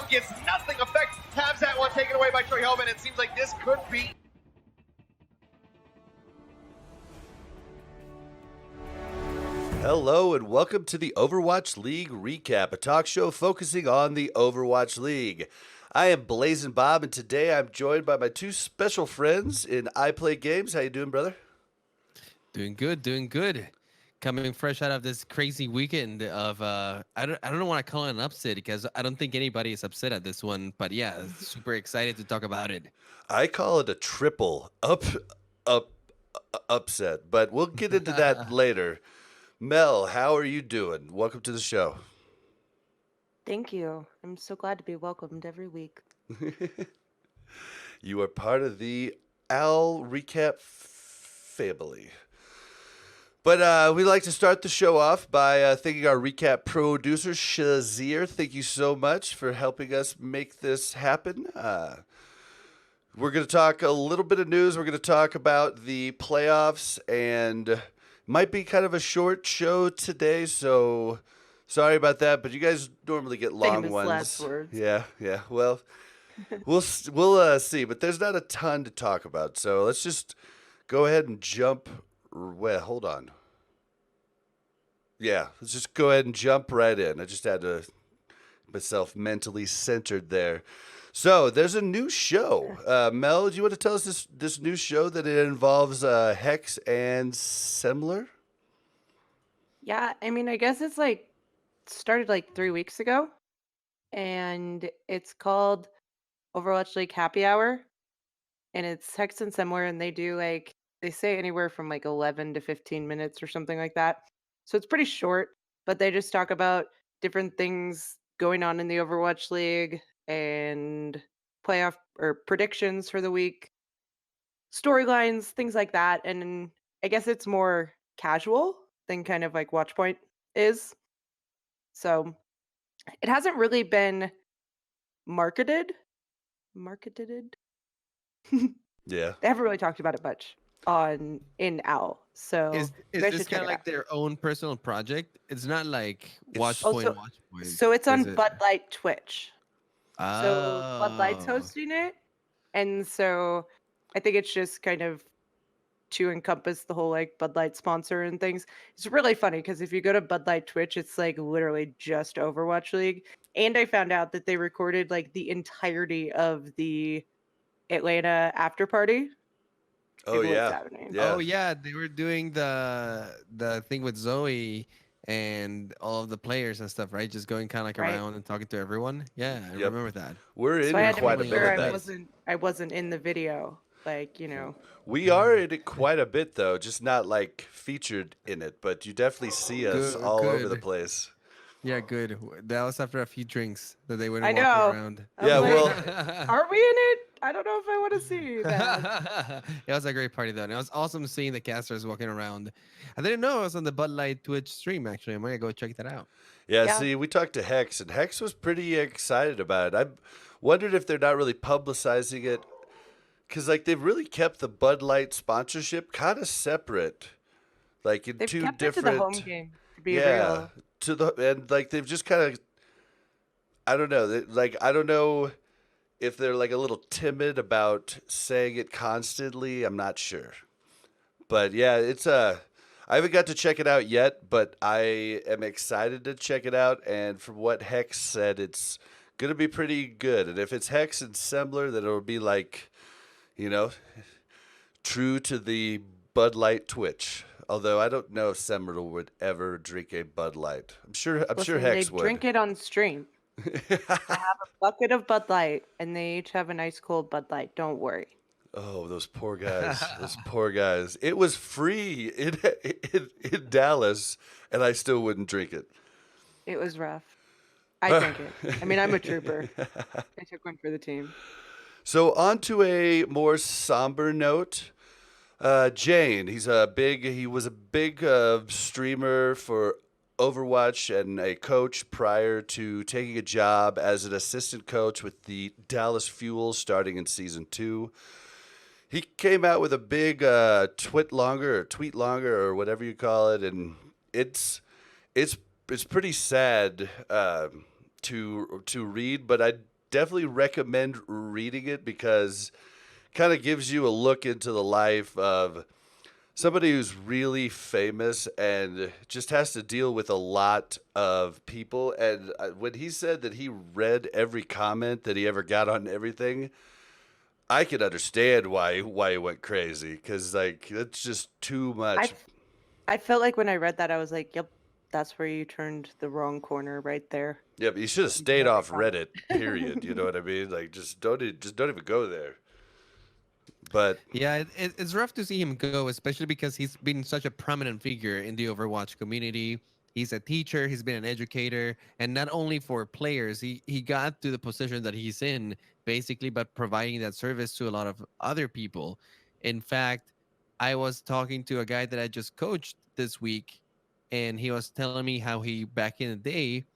up, gets nothing effect, has that one taken away by Troy Hellman. It seems like this could be. Hello and welcome to the Overwatch League Recap, a talk show focusing on the Overwatch League. I am Blazin' Bob, and today I'm joined by my two special friends in I Play Games. How you doing, brother? Doing good. Coming fresh out of this crazy weekend of I don't want to call it an upset because I don't think anybody is upset at this one, but yeah, super excited to talk about it. I call it a triple upset, but we'll get into that later. Mel, how are you doing? Welcome to the show. Thank you. I'm so glad to be welcomed every week. You are part of the Al Recap family. But we like to start the show off by thanking our recap producer, Shazir. Thank you so much for helping us make this happen. We're going to talk a little bit of news. We're going to talk about the playoffs, and might be kind of a short show today, so sorry about that. But you guys normally get long Famous ones. last words. Yeah. Well, we'll see. But there's not a ton to talk about, so let's just go ahead and jump. Well, hold on. Yeah, let's just go ahead and jump right in. I just had to myself mentally centered there. So there's a new show. Mel, do you want to tell us this new show that it involves Hex and Semler? Yeah, I mean, I guess it's started 3 weeks ago, and it's called Overwatch League Happy Hour, and it's Hex and Semler, and they do they say anywhere from 11 to 15 minutes or something like that. So it's pretty short, but they just talk about different things going on in the Overwatch League and playoff or predictions for the week, storylines, things like that. And I guess it's more casual than kind of like Watchpoint is. So it hasn't really been marketed. Yeah. They haven't really talked about it much in OWL. So Is you guys this should check kind of it like out. their own personal project? It's not like It's- Watchpoint. So it's on is it? Bud Light Twitch. So Bud Light's Oh. hosting it. And so I think it's just kind of to encompass the whole Bud Light sponsor and things. It's really funny because if you go to Bud Light Twitch, it's literally just Overwatch League. And I found out that they recorded the entirety of the Atlanta after party. Oh, It was yeah. Saturday. Yeah. Oh yeah, they were doing the thing with Zoe and all of the players and stuff, right? Just going kind of Right. around and talking to everyone. Yeah, I Yep. remember that. We're in So I had to quite a make bit sure of that. I wasn't in the video. We are in it quite a bit, though, just not featured in it, but you definitely see us Good, all over the good. place. Yeah, good. That was after a few drinks that they went I walking know. around. I was Yeah, like, well, are we in it? I don't know if I want to see that. It was a great party though, and it was awesome seeing the casters walking around. I didn't know it was on the Bud Light Twitch stream. Actually, I'm gonna go check that out. yeah, Yeah. see, we talked to Hex, and Hex was pretty excited about it. I wondered if they're not really publicizing it, because, they've really kept the Bud Light sponsorship kind of separate, in They've two kept different... it to the home game, to be yeah, real. and, they've just kind of... I don't know. I don't know if they're, a little timid about saying it constantly. I'm not sure. But, yeah, it's I haven't got to check it out yet, but I am excited to check it out. And from what Hex said, it's going to be pretty good. And if it's Hex and Semler, then it'll be true to the Bud Light Twitch. Although I don't know if Semler would ever drink a Bud Light. I'm sure Listen, Hex they would. drink it on stream. They have a bucket of Bud Light, and they each have a nice cold Bud Light. Don't worry. Oh, those poor guys. Those poor guys. It was free in Dallas, and I still wouldn't drink it. It was rough. I drank it. I mean, I'm a trooper. I took one for the team. So on to a more somber note. Jayne, he was a big streamer for Overwatch and a coach prior to taking a job as an assistant coach with the Dallas Fuel starting in season 2. He came out with a big tweet longer or whatever you call it, and it's pretty sad to read, but definitely recommend reading it because kind of gives you a look into the life of somebody who's really famous and just has to deal with a lot of people. And when he said that he read every comment that he ever got on everything, I could understand why he went crazy because like it's just too I much. f- I felt like when I read that, I was like, "Yep, that's where you turned the wrong corner right there." Yeah, but you should have Reading stayed every off comment. Reddit. Period. You know what I mean? Like just don't even go there. But Yeah, it's rough to see him go, especially because he's been such a prominent figure in the Overwatch community. He's a teacher, he's been an educator, and not only for players, he got to the position that he's in basically, but providing that service to a lot of other people. In fact, I was talking to a guy that I just coached this week, and he was telling me how he back in the day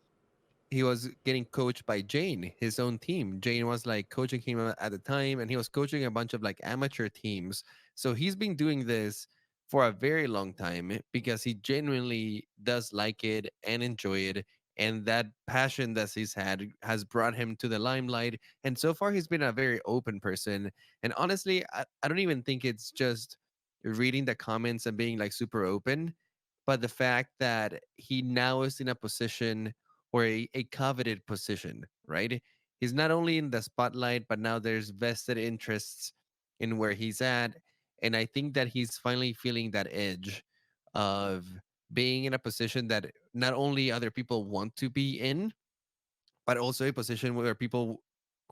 he was getting coached by Jayne, his own team. Jayne was like coaching him at the time, and he was coaching a bunch of like amateur teams. So he's been doing this for a very long time because he genuinely does like it and enjoy it. And that passion that he's had has brought him to the limelight. And so far, he's been a very open person. And honestly, I don't even think it's just reading the comments and being like super open, but the fact that he now is in a position or a coveted position, right? He's not only in the spotlight, but now there's vested interests in where he's at. And I think that he's finally feeling that edge of being in a position that not only other people want to be in, but also a position where people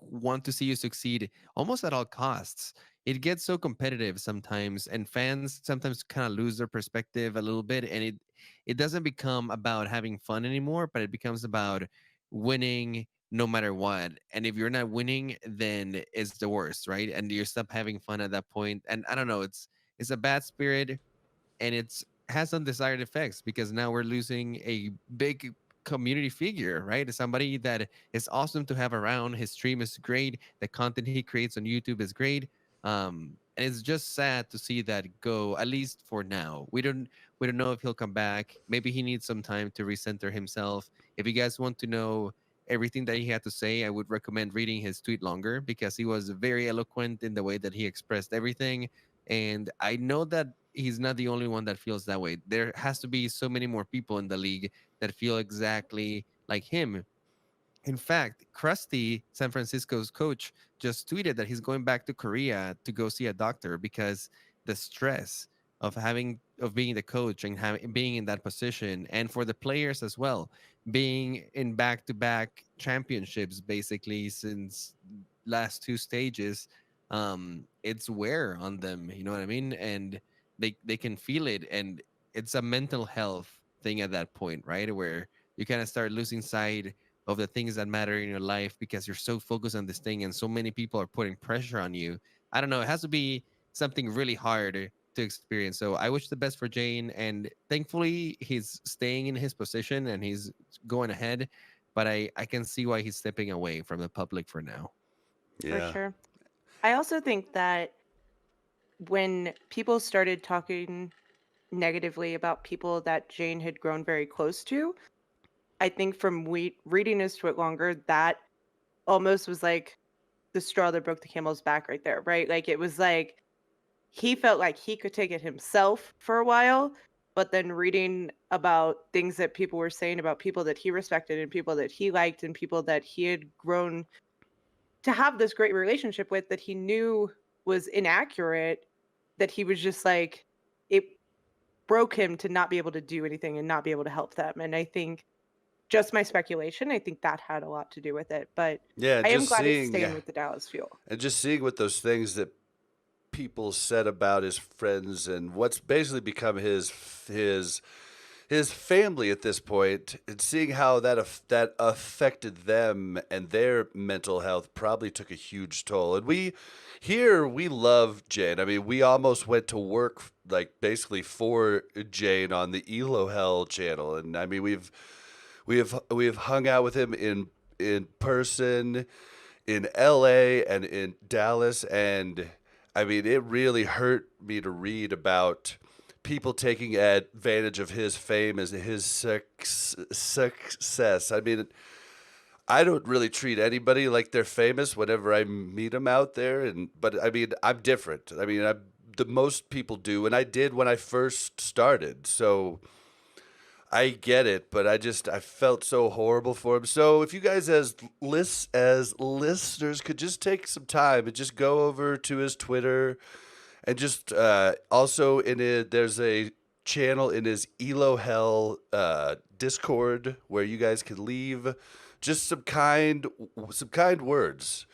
want to see you succeed almost at all costs. It gets so competitive sometimes, and fans sometimes kind of lose their perspective a little bit, and it doesn't become about having fun anymore, but it becomes about winning no matter what. And if you're not winning, then it's the worst, right? And you stop having fun at that point. And I don't know, it's a bad spirit, and it's has undesired effects because now we're losing a big community figure, right? Somebody that is awesome to have around. His stream is great. The content he creates on YouTube is great. And it's just sad to see that go, at least for now. We don't know if he'll come back. Maybe he needs some time to recenter himself. If you guys want to know everything that he had to say, I would recommend reading his tweet longer because he was very eloquent in the way that he expressed everything. And I know that he's not the only one that feels that way. There has to be so many more people in the league that feel exactly like him. In fact, Krusty, San Francisco's coach, just tweeted that he's going back to Korea to go see a doctor because the stress of being the coach and being in that position, and for the players as well, being in back-to-back championships basically since last two stages, it's wear on them. You know what I mean? And they can feel it, and it's a mental health thing at that point, right? Where you kind of start losing sight of the things that matter in your life because you're so focused on this thing and so many people are putting pressure on you. I don't know. It has to be something really hard to experience. So I wish the best for Jayne. And thankfully, he's staying in his position and he's going ahead. But I can see why he's stepping away from the public for now. For yeah, sure. I also think that when people started talking negatively about people that Jane had grown very close to, I think from reading his tweet longer, that almost was like the straw that broke the camel's back right there, right? Like it was like he felt like he could take it himself for a while, but then reading about things that people were saying about people that he respected and people that he liked and people that he had grown to have this great relationship with that he knew was inaccurate, that he was just like it broke him to not be able to do anything and not be able to help them. And I think just my speculation, I think that had a lot to do with it. But yeah. I am Just glad he's seeing staying with the Dallas Fuel. and just seeing what those things that people said about his friends and what's basically become his family at this point, and seeing how that affected them and their mental health probably took a huge toll. And we love Jane. I mean, we almost went to work like basically for Jane on the Elo Hell channel, and I mean we have hung out with him in person in LA and in Dallas, and I mean it really hurt me to read about people taking advantage of his fame and his success. I mean, I don't really treat anybody like they're famous whenever I meet them out there, but I mean, I'm different. I mean, the most people do, and I did when I first started. So I get it, but I felt so horrible for him. So if you guys as listeners could just take some time and just go over to his Twitter and just also in it there's a channel in his Elo Hell Discord where you guys can leave just some kind words.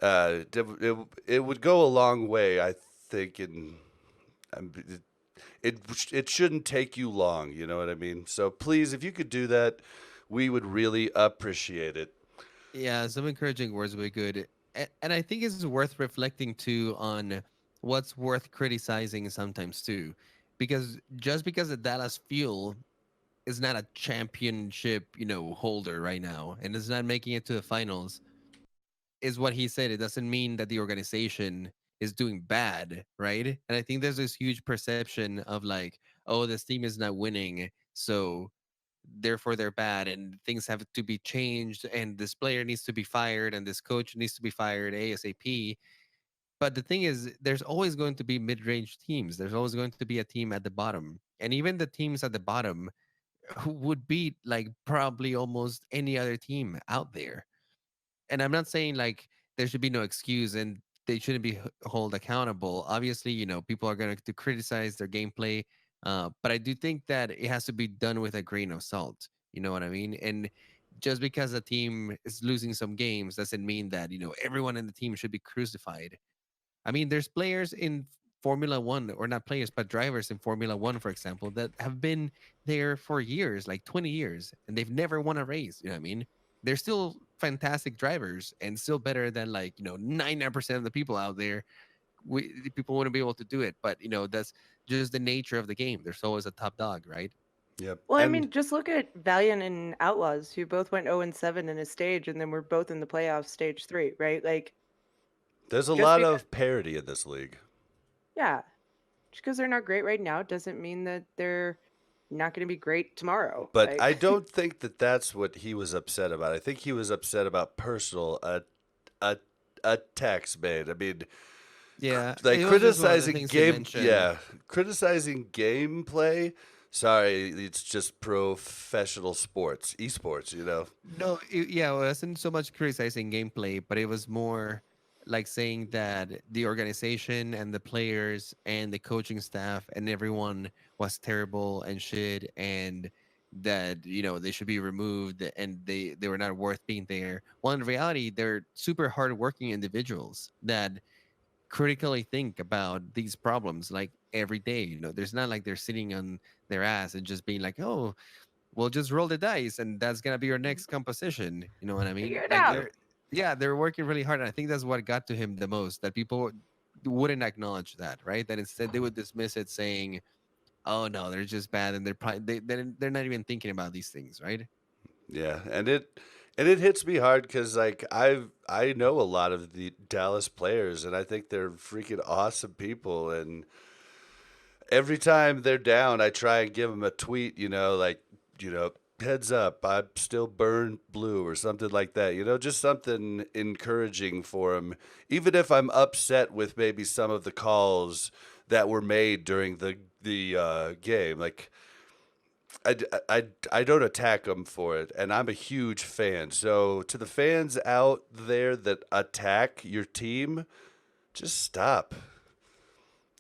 It would go a long way, I think, and it shouldn't take you long. You know what I mean? So please, if you could do that, we would really appreciate it. Yeah, some encouraging words would be good. And I think it's worth reflecting too on what's worth criticizing sometimes too. Because just because the Dallas Fuel is not a championship, holder right now and is not making it to the finals, is what he said. It doesn't mean that the organization is doing bad, right? And I think there's this huge perception of like, oh, this team is not winning, so therefore they're bad and things have to be changed and this player needs to be fired and this coach needs to be fired ASAP. But the thing is, there's always going to be mid-range teams. There's always going to be a team at the bottom. And even the teams at the bottom who would beat like probably almost any other team out there. And I'm not saying like there should be no excuse and they shouldn't be held accountable. Obviously, people are going to criticize their gameplay, but I do think that it has to be done with a grain of salt. You know what I mean? And just because a team is losing some games doesn't mean that everyone in the team should be crucified. I mean, there's players in Formula One, or not players, but drivers in Formula One, for example, that have been there for years, like 20 years, and they've never won a race. You know what I mean? They're still fantastic drivers and still better than 99% of the people out there. People wouldn't be able to do it, but that's just the nature of the game. There's always a top dog, right? Yep. Well, I And mean, just look at Valiant and Outlaws, who both went 0-7 in a stage, and then were both in the playoffs, stage 3, right? Like, there's a just lot because, of parity in this league. yeah, just because they're not great right now doesn't mean that they're not going to be great tomorrow. But I Like, don't think that that's what he was upset about. I think he was upset about personal a attacks made. I mean, Yeah, like it was just one of the criticizing things he mentioned. criticizing gameplay. Sorry, it's just professional sports, esports. No, yeah, it wasn't so much criticizing gameplay, but it was more like saying that the organization and the players and the coaching staff and everyone was terrible and shit, and that they should be removed and they were not worth being there. Well, in reality, they're super hardworking individuals that critically think about these problems like every day. There's not like they're sitting on their ass and just being like, oh, we'll just roll the dice and that's gonna be your next composition. You know what I figure mean? it Like out. Yep. they're working really hard. And I think that's what got to him the most, that people wouldn't acknowledge that, right? That instead they would dismiss it saying, oh no, they're just bad and they're probably they're not even thinking about these things, right? Yeah, and it hits me hard because like I know a lot of the Dallas players, and I think they're freaking awesome people. And every time they're down, I try and give them a tweet, like heads up, I'm still burned blue or something like that. Just something encouraging for them, even if I'm upset with maybe some of the calls that were made during the game, like. I don't attack them for it, and I'm a huge fan. So to the fans out there that attack your team, just stop.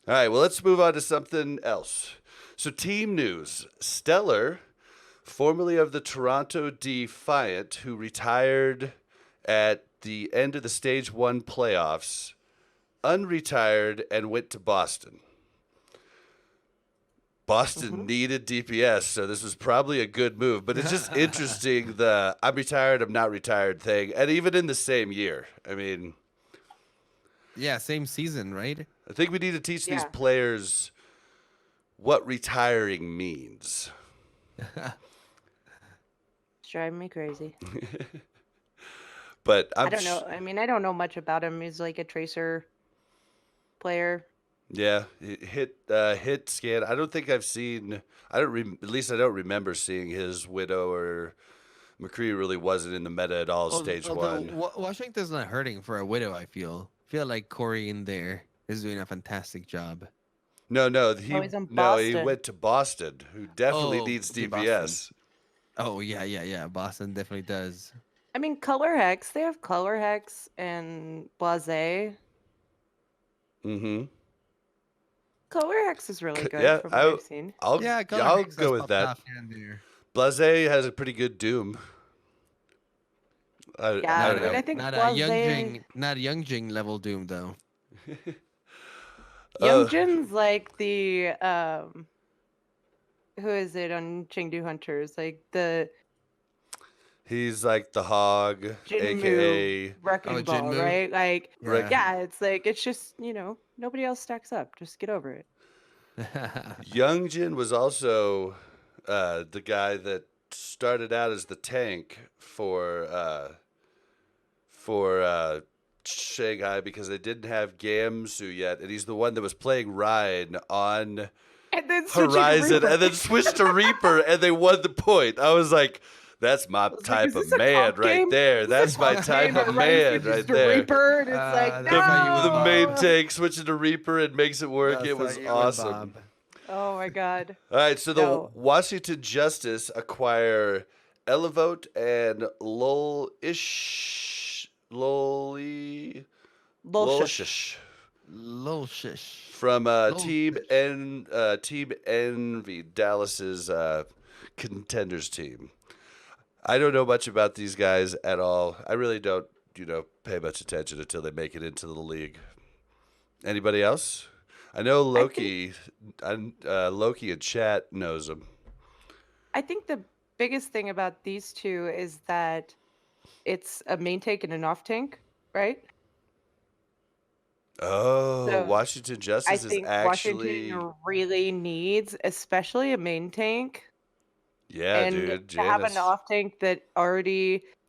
All right, well, let's move on to something else. So, team news. Stellar, formerly of the Toronto Defiant, who retired at the end of the Stage 1 playoffs, unretired and went to Boston. Boston needed DPS, so this was probably a good move. But it's just interesting the I'm retired, I'm not retired thing, and even in the same year. I mean, Yeah, same season, right? I think we need to teach these Yeah. players what retiring means. It's driving me crazy. But I don't know. I mean, I don't know much about him. He's like a tracer player. yeah, hit scan. I don't think I've seen. I don't. At least I don't remember seeing his widow or McCree really wasn't in the meta at all stage Although one. Washington's not hurting for a widow, I feel like Corey in there is doing a fantastic job. No, he's in he Boston. went to Boston, who definitely Oh, needs to Boston. DPS. Oh yeah. Boston definitely does. I mean, Color Hex. They have Color Hex and Blase. Mm-hmm. Color Hex is really good Yeah, from what I've seen. Yeah, Color I'll Hex go has with popped that. off here and there. Blase has a pretty good Doom. I Yeah, don't I mean, know. I think Not a Blase. Young Jing level Doom though. Youngjin's like the who is it on Chengdu Hunters? Like the He's like the hog, Jinmu aka Wrecking Ball, Jinmu? right? Like, Yeah. yeah, it's like it's just nobody else stacks up. Just get over it. Youngjin was also the guy that started out as the tank for Shanghai because they didn't have Gamsu yet, and he's the one that was playing Ryan on And then switching to Horizon, Reaper. and then switched to Reaper, and they won the point. I was like, that's my was like, type is of this a man comp right game? there. Is this That's a my comp type game? of And Ryan man switches right to there. Reaper, and it's like, that's why you The would main Bob. tank switching to Reaper and makes it work. That's It was why you would awesome. Bob. oh my god. All right, so the No. Washington Justice acquire Elevote and Lolly Bullshit. Lil shish. from Lol Team shish. Team Envy, Dallas's contenders team. I don't know much about these guys at all. I really don't, pay much attention until they make it into the league. Anybody else? I know Loki. Loki in chat knows them. I think the biggest thing about these two is that it's a main tank and an off tank, right? Oh, So Washington I Justice is think actually, Washington really needs, especially a main tank, yeah, and dude, to have an Janice. off tank that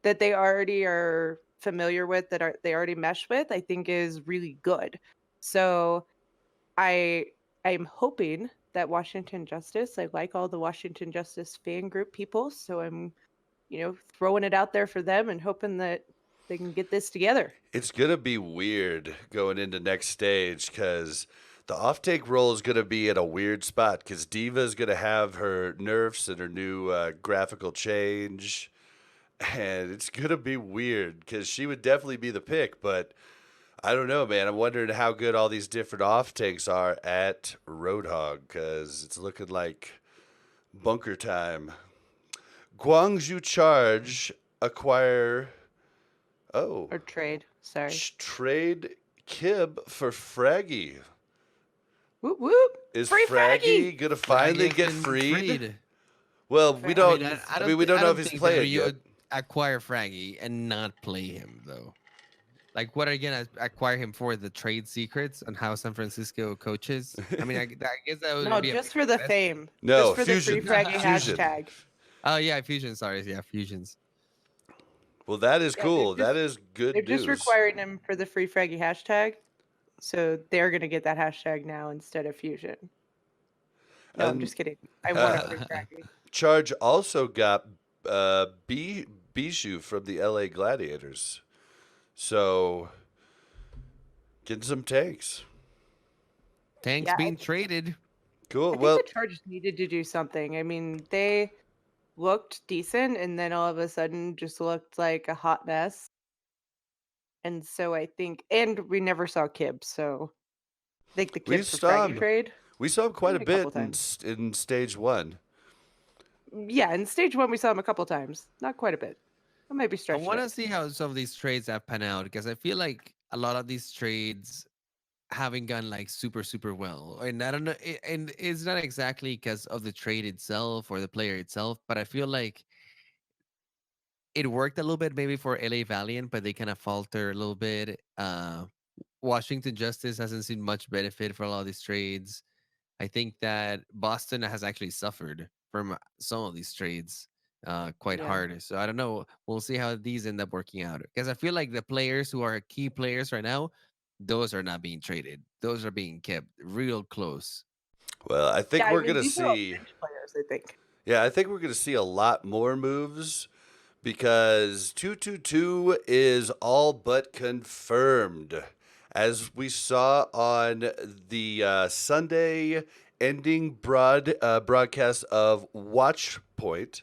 they already are familiar with, they already mesh with, I think is really good. So I'm hoping that Washington Justice, I like all the Washington Justice fan group people, so I'm throwing it out there for them and hoping that they can get this together. It's gonna be weird going into next stage because the off-take role is gonna be at a weird spot because Diva's gonna have her nerfs and her new graphical change, and it's gonna be weird because she would definitely be the pick, but I don't know, man. I'm wondering how good all these different off-takes are at Roadhog because it's looking like bunker time. Guangzhou Charge acquire. Oh. Or trade, sorry. Trade Kib for Fraggy. Whoop whoop. Is Free Fraggy gonna finally Fraggy's get been freed? Well, we I don't. mean, We don't know if he's think that playing you yet. would acquire Fraggy and not play him though. Like, what are you gonna acquire him for? The trade secrets on how San Francisco coaches? I mean, I guess that would No, be a just big for the investment. fame. No, Just for Fusion. the free Fraggy Fusion. hashtag. Oh yeah, fusion. Sorry, yeah, fusions. Well, that is Yeah, cool. That is good They're news. just requiring him for the free Fraggy hashtag. So they're gonna get that hashtag now instead of Fusion. No, I'm And, just kidding. I want a free Fraggy. Charge also got Bijou from the LA Gladiators. So, getting some tanks. Tanks Yeah, I being think- traded. Cool. I think Well, the Chargers needed to do something. I mean, they looked decent and then all of a sudden just looked like a hot mess. And so I think, and we never saw Kib, so I think the We Kib for saw Fraggy him. trade. we saw him quite a a couple bit in, times. in stage one. Yeah, in stage one we saw him a couple times. Not quite a bit. I might be I stretching want to it. see how some of these trades have panned out because I feel like a lot of these trades haven't gone like super well, and I don't know, and it's not exactly because of the trade itself or the player itself, but I feel like it worked a little bit maybe for LA Valiant, but they kind of falter a little bit. Washington Justice hasn't seen much benefit for a lot of these trades. I think that Boston has actually suffered from some of these trades quite Yeah. hard. So I don't know. We'll see how these end up working out. Because I feel like the players who are key players right now, those are not being traded. Those are being kept real close. Well, I think Yeah, I we're mean, going to these are all see. bench players, I think. Yeah, I think we're going to see a lot more moves because 222 is all but confirmed. As we saw on the Sunday ending broadcast of Watchpoint,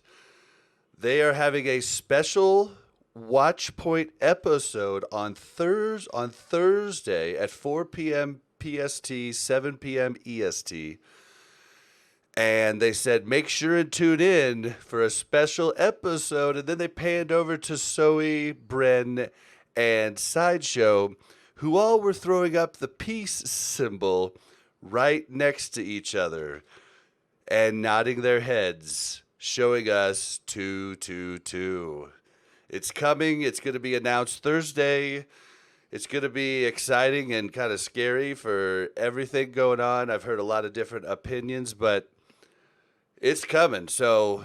they are having a special Watchpoint episode on Thursday at 4 p.m. PST, 7 p.m. EST. And they said, make sure and tune in for a special episode. And then they panned over to Zoe, Bren, and Sideshow, who all were throwing up the peace symbol right next to each other and nodding their heads, showing us 222. It's coming. It's going to be announced Thursday. It's going to be exciting and kind of scary for everything going on. I've heard a lot of different opinions, but it's coming. So,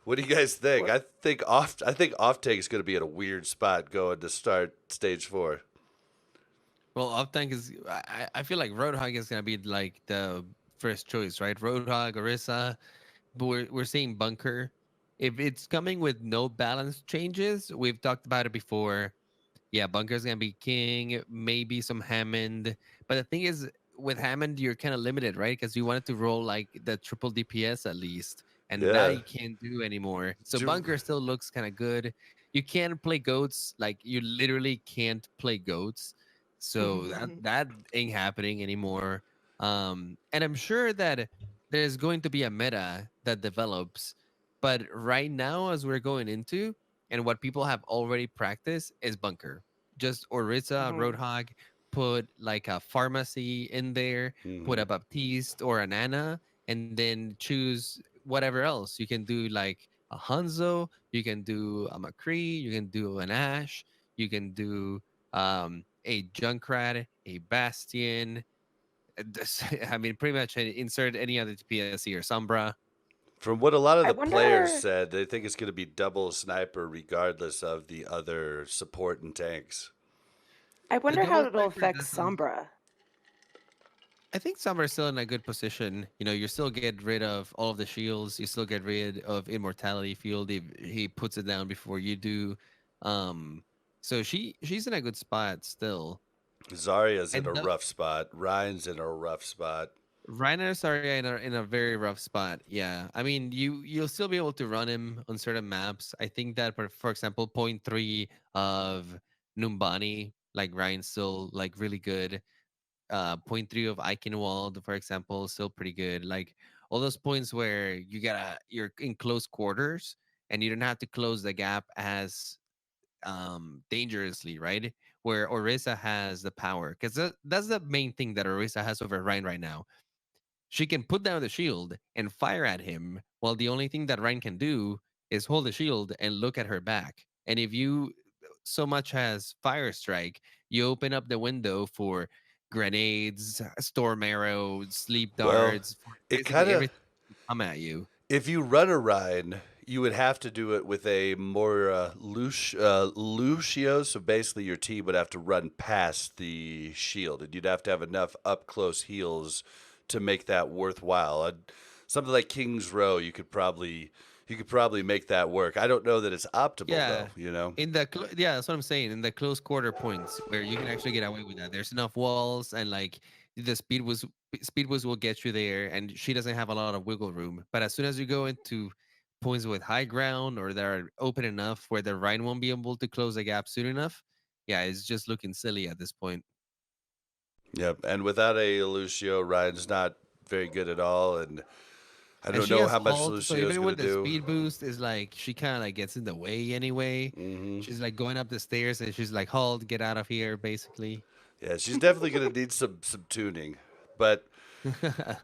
what do you guys think? I think off take is going to be at a weird spot going to start stage 4. Well, off tank is. I feel like Roadhog is gonna be like the first choice, right? Roadhog, Orisa, but we're seeing Bunker. If it's coming with no balance changes, we've talked about it before. Yeah, Bunker's gonna be king, maybe some Hammond. But the thing is, with Hammond, you're kind of limited, right? Because you wanted to roll like the triple DPS at least, and that Yeah. you can't do anymore. So Do- Bunker still looks kind of good. You can play goats, like you literally can't play goats. So that ain't happening anymore. And I'm sure that there's going to be a meta that develops, but right now, as we're going into, and what people have already practiced is Bunker. Just Orisa, Roadhog, put like a pharmacy in there, put a Baptiste or an Anna, and then choose whatever else. You can do like a Hanzo, you can do a McCree, you can do an Ash, you can do a Junkrat, a Bastion. I mean, pretty much insert any other TPSC or Sombra. From what a lot of I the players wonder. said, they think it's going to be double sniper regardless of the other support and tanks. I The wonder how double it'll sniper affect doesn't. Sombra. I think Sombra is still in a good position. You know, you still get rid of all of the shields. You still get rid of immortality field if he puts it down before you do. Um, so she's in a good spot still. Zarya's in a And rough spot. Ryan's in a rough spot. Reiner's are in a very rough spot. Yeah, I mean you'll still be able to run him on certain maps. I think that for example, point 3 of Numbani, like Ryan's still like really good. Point 3 of Eichenwald, for example, still pretty good. Like all those points where you're in close quarters and you don't have to close the gap as dangerously, right? Where Orisa has the power, because that's the main thing that Orisa has over Ryan right now. She can put down the shield and fire at him, while the only thing that Ryan can do is hold the shield and look at her back. And if you so much as fire strike, you open up the window for grenades, storm arrows, sleep Well, darts, for it kind basically of, everything to come at you. if you run a Ryan, you would have to do it with a more Lucio. So basically, your team would have to run past the shield, and you'd have to have enough up close heals to make that worthwhile. Something like King's Row, you could probably make that work. I don't know that it's optimal though. Yeah. Yeah, that's what I'm saying. In the close quarter points where you can actually get away with that. There's enough walls and like the speed boost will get you there, and she doesn't have a lot of wiggle room. But as soon as you go into points with high ground or that are open enough where the Rhine won't be able to close the gap soon enough, yeah, it's just looking silly at this point. Yep. And without a Lucio, Ryan's not very good at all, and I And don't she know has how much halt, so Lucio's even going with to the do. speed boost, is like she kind of like gets in the way anyway. She's like going up the stairs and she's like, "Halt, get out of here!" Basically. Yeah, she's definitely going to need some tuning, but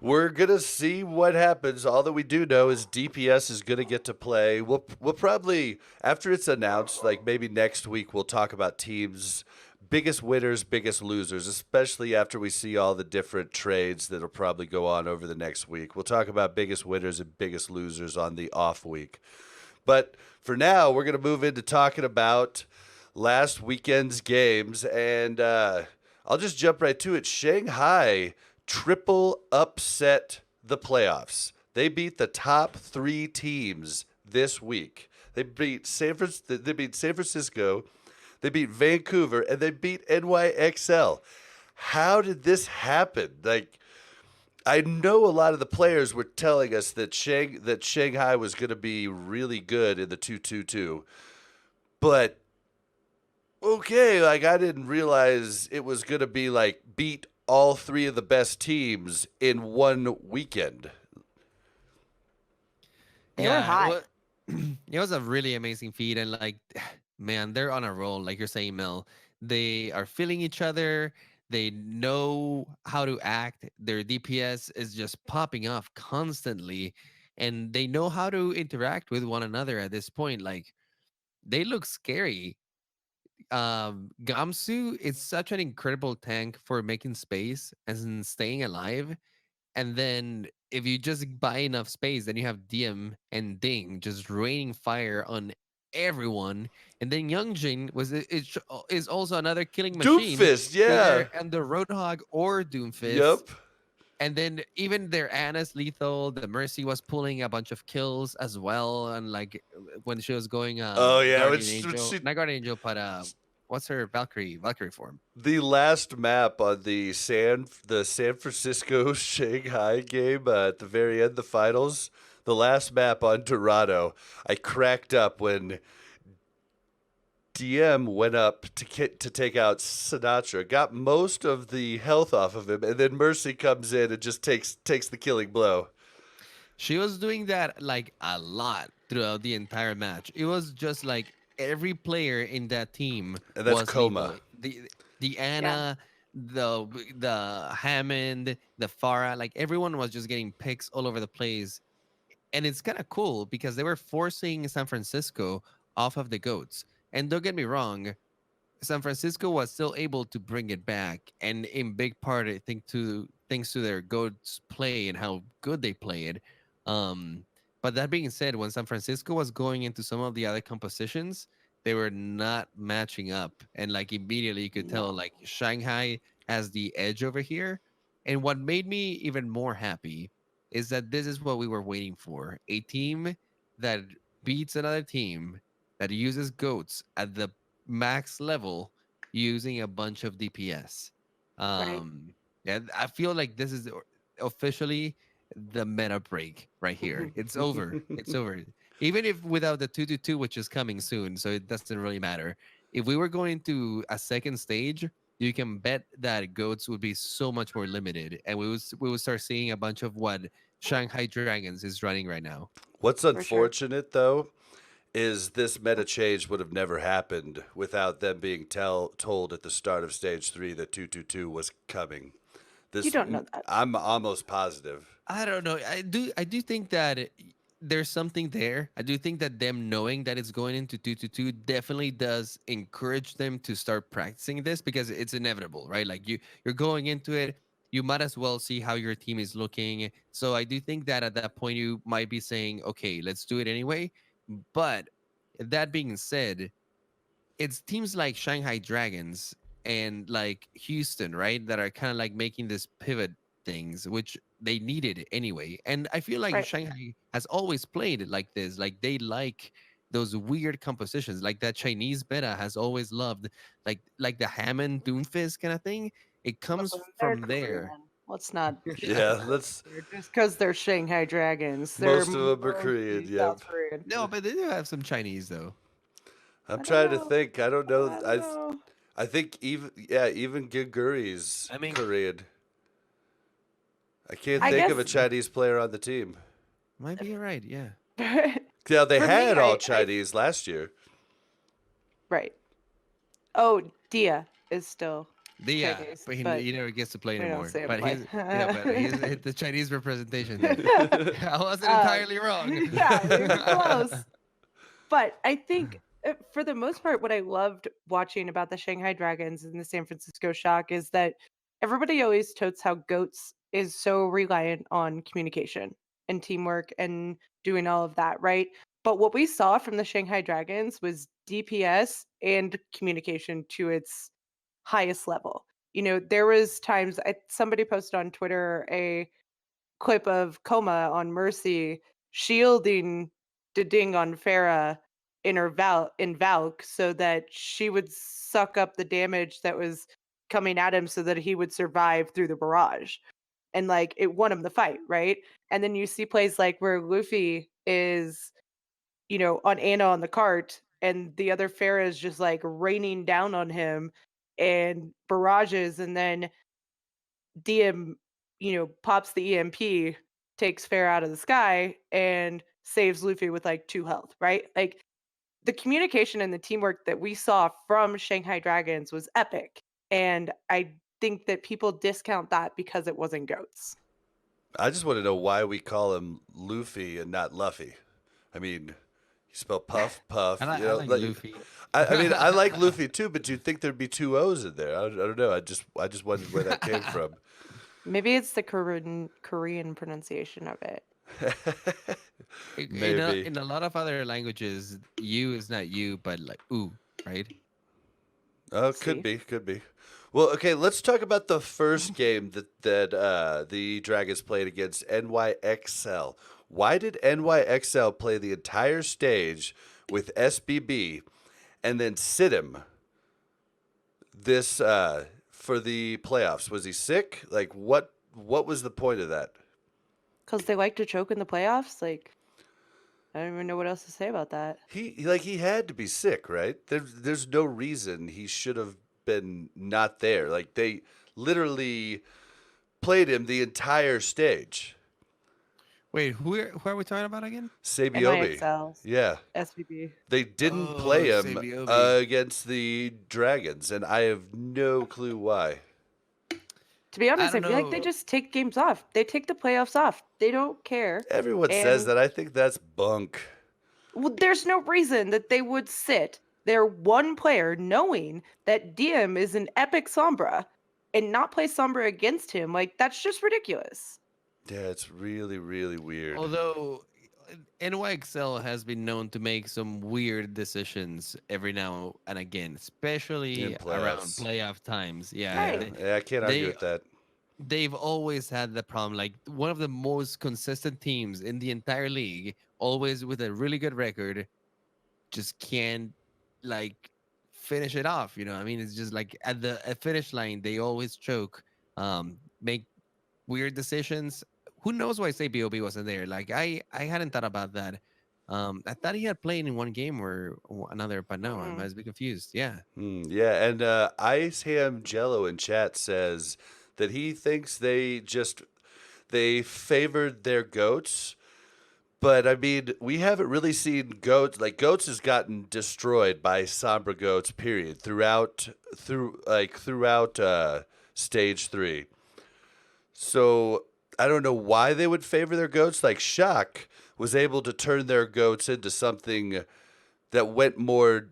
we're gonna see what happens. All that we do know is DPS is gonna get to play. We'll probably, after it's announced, like maybe next week, we'll talk about teams, biggest winners, biggest losers, especially after we see all the different trades that'll probably go on over the next week. We'll talk about biggest winners and biggest losers on the off week. But for now, we're gonna move into talking about last weekend's games, and I'll just jump right to it. Shanghai triple upset the playoffs. They beat the top 3 teams this week. They beat They beat San Francisco. They beat Vancouver, and they beat NYXL. How did this happen? Like, I know a lot of the players were telling us that Shanghai was going to be really good in the 2-2-2, but okay, like I didn't realize it was going to be like beat all three of the best teams in one weekend. They were Yeah, hot. it was a really amazing feat, and like, man, they're on a roll. Like you're saying, Mel, they are feeling each other. They know how to act. Their DPS is just popping off constantly, and they know how to interact with one another at this point. Like they look scary. Gamsu is such an incredible tank for making space and staying alive. And then if you just buy enough space, then you have DM and Ding just raining fire on everyone. And then Youngjin is also another killing machine, Doomfist, yeah. whether and the Roadhog or Doomfist. Yep. And then even their Anna's lethal. The Mercy was pulling a bunch of kills as well. And like when she was going Oh yeah, Guardian when Angel, she not Guardian Angel, but what's her Valkyrie form? the last map on the San Francisco Shanghai game at the very end, the finals, the last map on Dorado, I cracked up when DM went up to take out Sinatra, got most of the health off of him, and then Mercy comes in and just takes the killing blow. She was doing that like a lot throughout the entire match. It was just like every player in that team And that's was Coma. lethal. The Yeah. Anna, the Hammond, the Farah, like everyone was just getting picks all over the place. And it's kind of cool because they were forcing San Francisco off of the goats. And don't get me wrong, San Francisco was still able to bring it back, and in big part, I think to thanks to their goats play and how good they played. Um, but that being said, when San Francisco was going into some of the other compositions, they were not matching up, and like immediately you could tell No. like Shanghai has the edge over here. And what made me even more happy is that this is what we were waiting for: a team that beats another team that uses goats at the max level using a bunch of DPS. Right. Yeah, I feel like this is officially the meta break right here. It's over. It's over. Even if without the 2-2-2, which is coming soon, so it doesn't really matter. If we were going to a second stage, you can bet that goats would be so much more limited, and we would start seeing a bunch of what Shanghai Dragons is running right now. What's For sure. unfortunate though is this meta change would have never happened without them being told at the start of stage 3 that 222 was coming. You This don't know that. I'm almost positive. I don't know. I do think that there's something there. I do think that them knowing that it's going into 2-2-2 definitely does encourage them to start practicing this because it's inevitable, right? Like you're going into it, you might as well see how your team is looking. So I do think that at that point you might be saying, "Okay, let's do it anyway." But that being said, it's teams like Shanghai Dragons and like Houston, right, that are kind of like making this pivot things, which they needed anyway. And I feel like Right. Shanghai has always played like this. Like they like those weird compositions, like that Chinese beta has always loved, like the Hammond Doomfist kind of thing. It comes Listen, they're from Korean. there. Let's not Yeah, sugarcoat it let's here. Just because they're Shanghai Dragons, they're most of them are Korean, mostly yep. South Korean. No, but they do have some Chinese though. I'm I don't trying to know. think. I don't know. I don't know. I think even Giguri's I mean, Korean. I can't I think of a guess Chinese player on the team. might be right. Yeah. Yeah, they for me, had all I Chinese last year. right. Oh, Dia is still Yeah, Chinese, but but he never gets to play we don't anymore. say it But play. he's hit the Chinese representation there. I wasn't Um, entirely wrong. yeah, you're close. But I think for the most part, what I loved watching about the Shanghai Dragons and the San Francisco Shock is that everybody always totes how Goats is so reliant on communication and teamwork and doing all of that, right? But what we saw from the Shanghai Dragons was DPS and communication to its highest level. There was times somebody posted on Twitter a clip of Coma on Mercy shielding Ding on Farah in Valk so that she would suck up the damage that was coming at him so that he would survive through the barrage. And like it won him the fight, right? And then you see plays like where Luffy is, on Anna on the cart and the other Farah is just like raining down on him and barrages and then DM, pops the EMP, takes Farah out of the sky and saves Luffy with like 2 health, right? Like the communication and the teamwork that we saw from Shanghai Dragons was epic. And I think that people discount that because it wasn't goats. I just want to know why we call him Luffy and not Luffy. I mean, you spell puff, puff. I like Luffy. I mean, I like Luffy too, but you'd think there'd be 2 O's in there. I don't know. I just wondered where that came from. Maybe it's the Korean pronunciation of it. Maybe. In a lot of other languages, you is not you, but like ooh, right? Oh, See? could be. Well, okay, let's talk about the first game that the Dragons played against NYXL. Why did NYXL play the entire stage with SBB and then sit him this for the playoffs? Was he sick? Like what was the point of that? Because they like to choke in the playoffs. Like, I don't even know what else to say about that. He had to be sick, right? There's no reason he should have been not there. Like they literally played him the entire stage. Wait, who are we talking about again? Sabiobi. NYXL, Yeah. SVB. They didn't play him Sabiobi. against the Dragons, and I have no clue why. To be honest, I don't feel like they know. just take games off. They take the playoffs off. They don't care. Everyone says And that. I think that's bunk. well, there's no reason that they would sit their one player knowing that DM is an epic Sombra and not play Sombra against him. Like, that's just ridiculous. Yeah, it's really, really weird. Although NYXL has been known to make some weird decisions every now and again, especially In around playoffs. playoff times. Yeah, Right. Yeah, I can't argue they with that. they've always had the problem. Like one of the most consistent teams in the entire league, always with a really good record, just can't like finish it off. I mean, it's just like at the finish line, they always choke, make weird decisions. Who knows why Bob wasn't there? Like I hadn't thought about that. I thought he had played in one game or another, but no, I Mm-mm. must be confused. Yeah. Yeah, and Ice Ham Jello in chat says that he thinks they favored their goats. But I mean, we haven't really seen goats. Like goats has gotten destroyed by Sombra goats. Period. Throughout stage 3. So I don't know why they would favor their goats. Like Shock was able to turn their goats into something that went more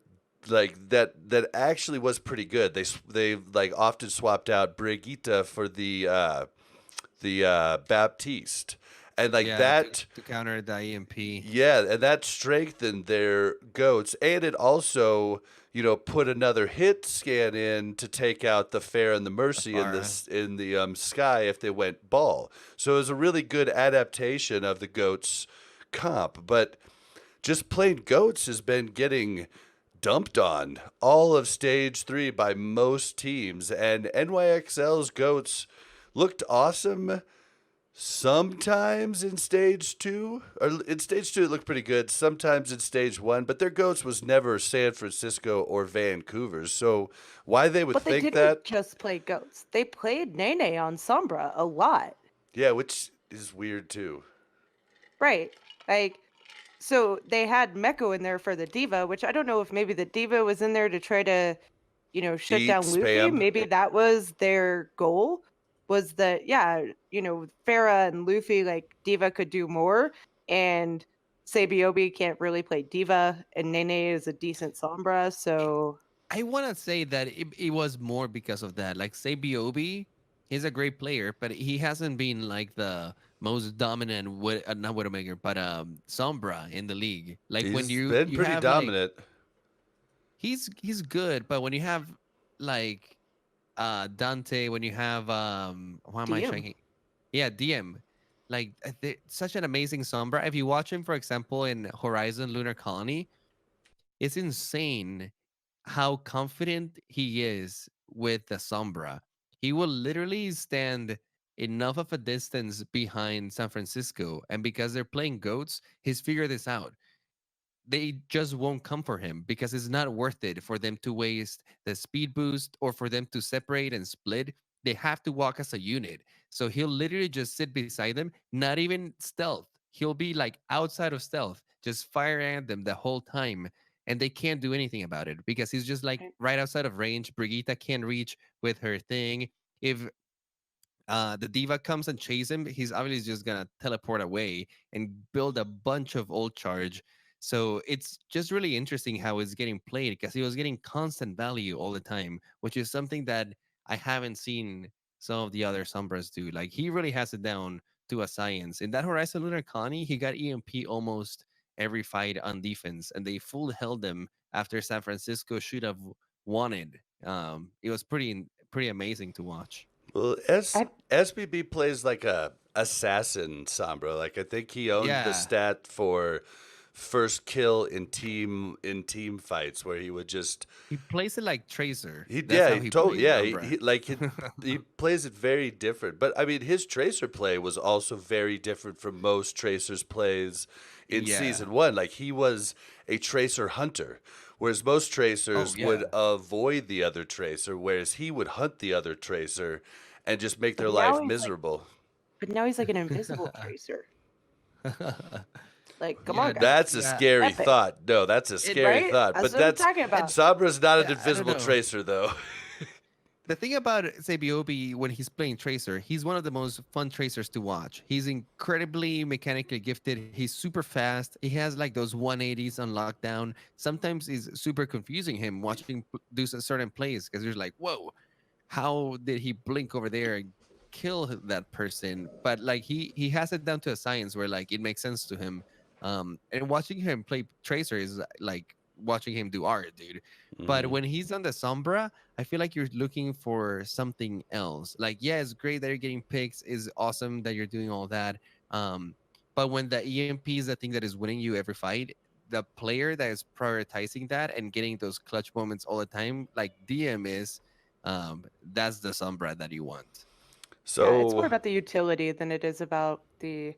like that actually was pretty good. They like often swapped out Brigitte for the Baptiste. And like Yeah, that to counter the EMP. yeah, and that strengthened their goats, and it also, put another hit scan in to take out the Fair and the Mercy in the sky if they went ball. So it was a really good adaptation of the goats comp, but just plain goats has been getting dumped on all of stage 3 by most teams, and NYXL's goats looked awesome. Sometimes in stage 2, or in stage 2 it looked pretty good. Sometimes in stage 1, but their goats was never San Francisco or Vancouver. So why they would But they think didn't that? just play goats. They played Nene on Sombra a lot. Yeah, which is weird too. Right. Like, so they had Meko in there for the Diva, which I don't know if maybe the Diva was in there to try to, shut Eat down Luffy. spam. Maybe that was their goal. Was that Farah and Luffy, like Diva could do more, and Sabiobi can't really play Diva, and Nene is a decent Sombra, so I want to say that it was more because of that. Like, say Bob, he's a great player, but he hasn't been like the most dominant, not Widowmaker, but Sombra in the league. Like when He's you been you pretty have dominant. like he's good, but when you have like Dante, when you have why am I DM. checking? Yeah, DM. Like such an amazing Sombra. If you watch him, for example, in Horizon Lunar Colony, it's insane how confident he is with the Sombra. He will literally stand enough of a distance behind San Francisco, and because they're playing goats, he's figured this out. They just won't come for him because it's not worth it for them to waste the speed boost or for them to separate and split. They have to walk as a unit. So he'll literally just sit beside them, not even stealth. He'll be like outside of stealth, just firing at them the whole time. And they can't do anything about it because he's just like Right. right outside of range. Brigitte can't reach with her thing. If the diva comes and chases him, he's obviously just gonna teleport away and build a bunch of ult charge. So it's just really interesting how it's getting played because he was getting constant value all the time, which is something that I haven't seen some of the other Sombras do. Like he really has it down to a science. In that Horizon Lunar Connie, he got EMP almost every fight on defense, and they full held him after San Francisco should have wanted. It was pretty amazing to watch. Well, I SBB plays like a assassin Sombra. Like I think he owned the Yeah, stat for first kill in team fights where he would just he plays it like Tracer. he That's yeah how he he told plays yeah Sombra. he plays it very different. But I mean his tracer play was also very different from most tracers plays in Yeah. season 1. Like he was a tracer hunter. Whereas most Oh tracers would yeah. avoid the other tracer, whereas he would hunt the other tracer and just make but their now life he's like miserable. but now he's like an invisible tracer. Like, come Yeah, on, guys. That's a yeah. scary Epic. thought. No, that's a It scary right? thought. That's But what I'm that's talking And about. Sabra's not an I don't invisible know. tracer, though. The thing about Sabiobi when he's playing Tracer, he's one of the most fun Tracers to watch. He's incredibly mechanically gifted. He's super fast. He has like those 180s on lockdown. Sometimes it's super confusing him watching do certain plays because you're like, whoa, how did he blink over there and kill that person? But like he has it down to a science where like it makes sense to him. And watching him play Tracer is like watching him do art, dude. But Hmm. when he's on the Sombra, I feel like you're looking for something else. Like, yeah, it's great that you're getting picks. Is awesome that you're doing all that. Um, but when the EMP is the thing that is winning you every fight, the player that is prioritizing that and getting those clutch moments all the time, like DM is, that's the Sombra that you want. Yeah, it's more So, about the utility than it is about the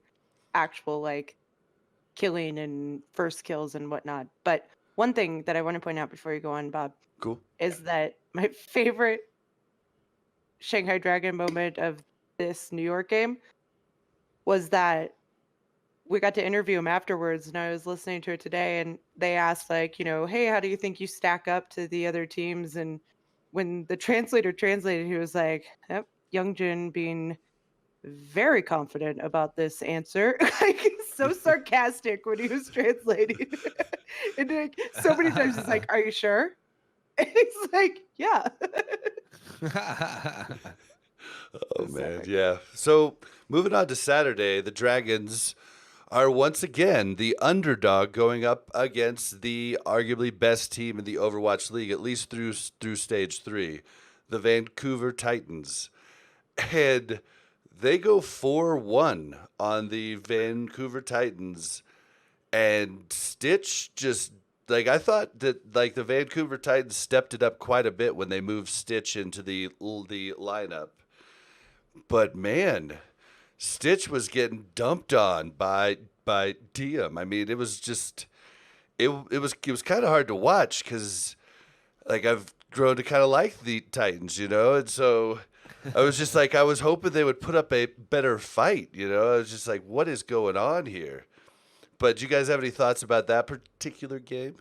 actual like killing and first kills and whatnot. But one thing that I want to point out before you go on, Bob, cool. is that my favorite Shanghai Dragon moment of this New York game was that we got to interview him afterwards, and I was listening to it today, and they asked like, hey, how do you think you stack up to the other teams? And when the translator translated, he was like, yep, Youngjin being very confident about this answer. Like so sarcastic when he was translating. And like so many times he's like, are you sure? And he's like, yeah. Oh, It's so man. fucking Yeah. So, moving on to Saturday, the Dragons are once again the underdog going up against the arguably best team in the Overwatch League, at least through stage 3, the Vancouver Titans. And they go 4-1 on the Vancouver Titans. And Stitch just like I thought that like the Vancouver Titans stepped it up quite a bit when they moved Stitch into the lineup. But man, Stitch was getting dumped on by Diem. I mean, it was just it was kind of hard to watch because like I've grown to kind of like the Titans, and so I was just like I was hoping they would put up a better fight. I was just like, what is going on here? But do you guys have any thoughts about that particular game?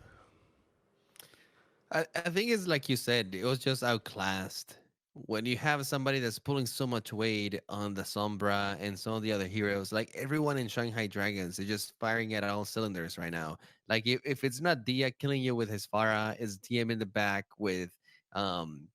I think it's like you said, it was just outclassed. When you have somebody that's pulling so much weight on the Sombra and some of the other heroes, like everyone in Shanghai Dragons is just firing at all cylinders right now. Like if it's not Dia killing you with his Pharah, it's DM in the back with um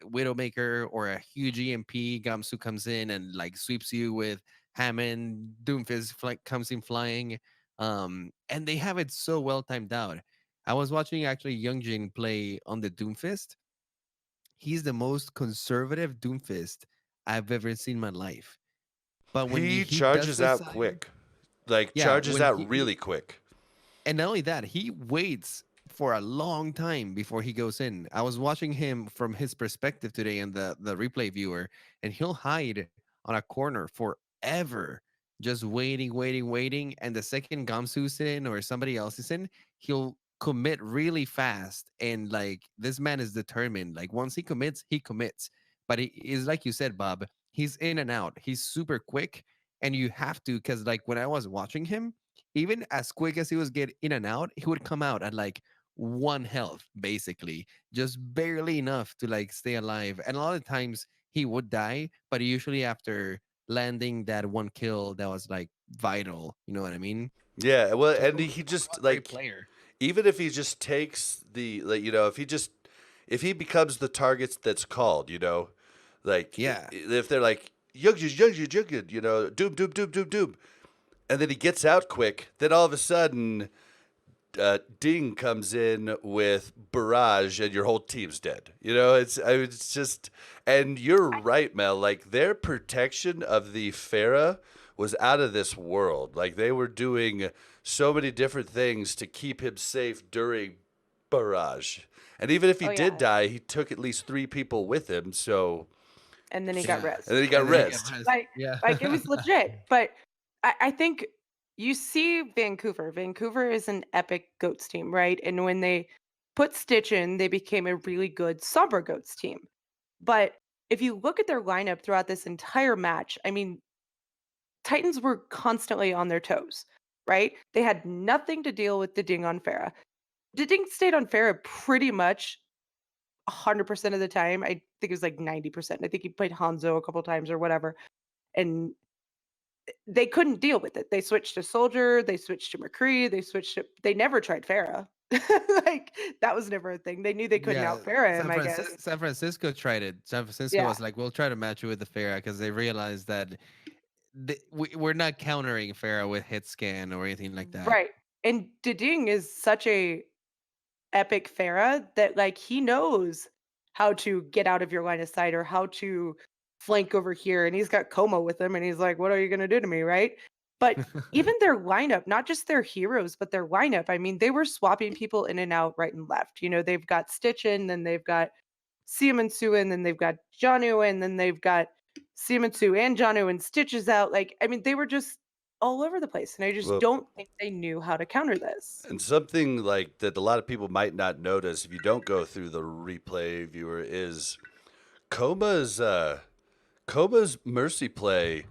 Widowmaker or a huge EMP. Gamsu comes in and like sweeps you with Hammond. Doomfist comes in flying. And they have it so well timed out. I was watching actually Youngjin play on the Doomfist. He's the most conservative Doomfist I've ever seen in my life. But when He he does charges out decide, quick, like yeah, charges when out he really quick. and not only that, he waits for a long time before he goes in. I was watching him from his perspective today in the replay viewer, and he'll hide on a corner forever, just waiting, waiting, waiting. And the second Gamsu's in or somebody else is in, he'll commit really fast. And like this man is determined. Like once he commits, he commits. But he is like you said, Bob. He's in and out. He's super quick, and you have to because like when I was watching him, even as quick as he was get in and out, he would come out at like one health, basically, just barely enough to like stay alive. And a lot of times he would die, but usually after landing that one kill that was like vital. You know what I mean? Yeah, well, So and Kuma, he Kuma's just a great like player. even if he just takes the like if he becomes the target that's called, like Yeah. if they're like Yug, doom, doom, doom, doom, doom, and then he gets out quick, then all of a sudden Ding comes in with barrage and your whole team's dead. It's just, and you're right, Mel. Like their protection of the Farah was out of this world. Like they were doing so many different things to keep him safe during barrage. And even if he Oh did yeah. die, he took at least 3 people with him. So, And then he got Yeah. and then rezzed. he got And then he got rezzed. rest. Like Yeah. like it was legit. But I think you see Vancouver. Vancouver is an epic goats team, right? And when they put Stitch in, they became a really good Sombra goats team. But if you look at their lineup throughout this entire match, I mean, Titans were constantly on their toes, right? They had nothing to deal with the ding on Farah. The ding stayed on Farah pretty much 100% of the time. I think it was like 90%. I think he played Hanzo a couple times or whatever. And they couldn't deal with it. They switched to Soldier, they switched to McCree, they never tried Farah. Like that was never a thing. They knew they couldn't Yeah, out Farah him, I guess. San Francisco tried it. San Francisco Yeah. was like, "We'll try to match you with the Farah," because they realized that we're not countering Farah with hit scan or anything like that. Right. And Ding is such a epic Farah that like he knows how to get out of your line of sight or how to flank over here. And he's got Como with him and he's like, what are you gonna do to me? Right. But even their lineup, not just their heroes, but their lineup, I mean, they were swapping people in and out right and left. You know, they've got Stitch in, then they've got Siemensu in, then they've got Janu in, then they've got Siemensu and Janu and Stitches out. Like, I mean, they were just all over the place. And I just Well, don't think they knew how to counter this. and something like that a lot of people might not notice if you don't go through the replay viewer is Coma's Coma's mercy play.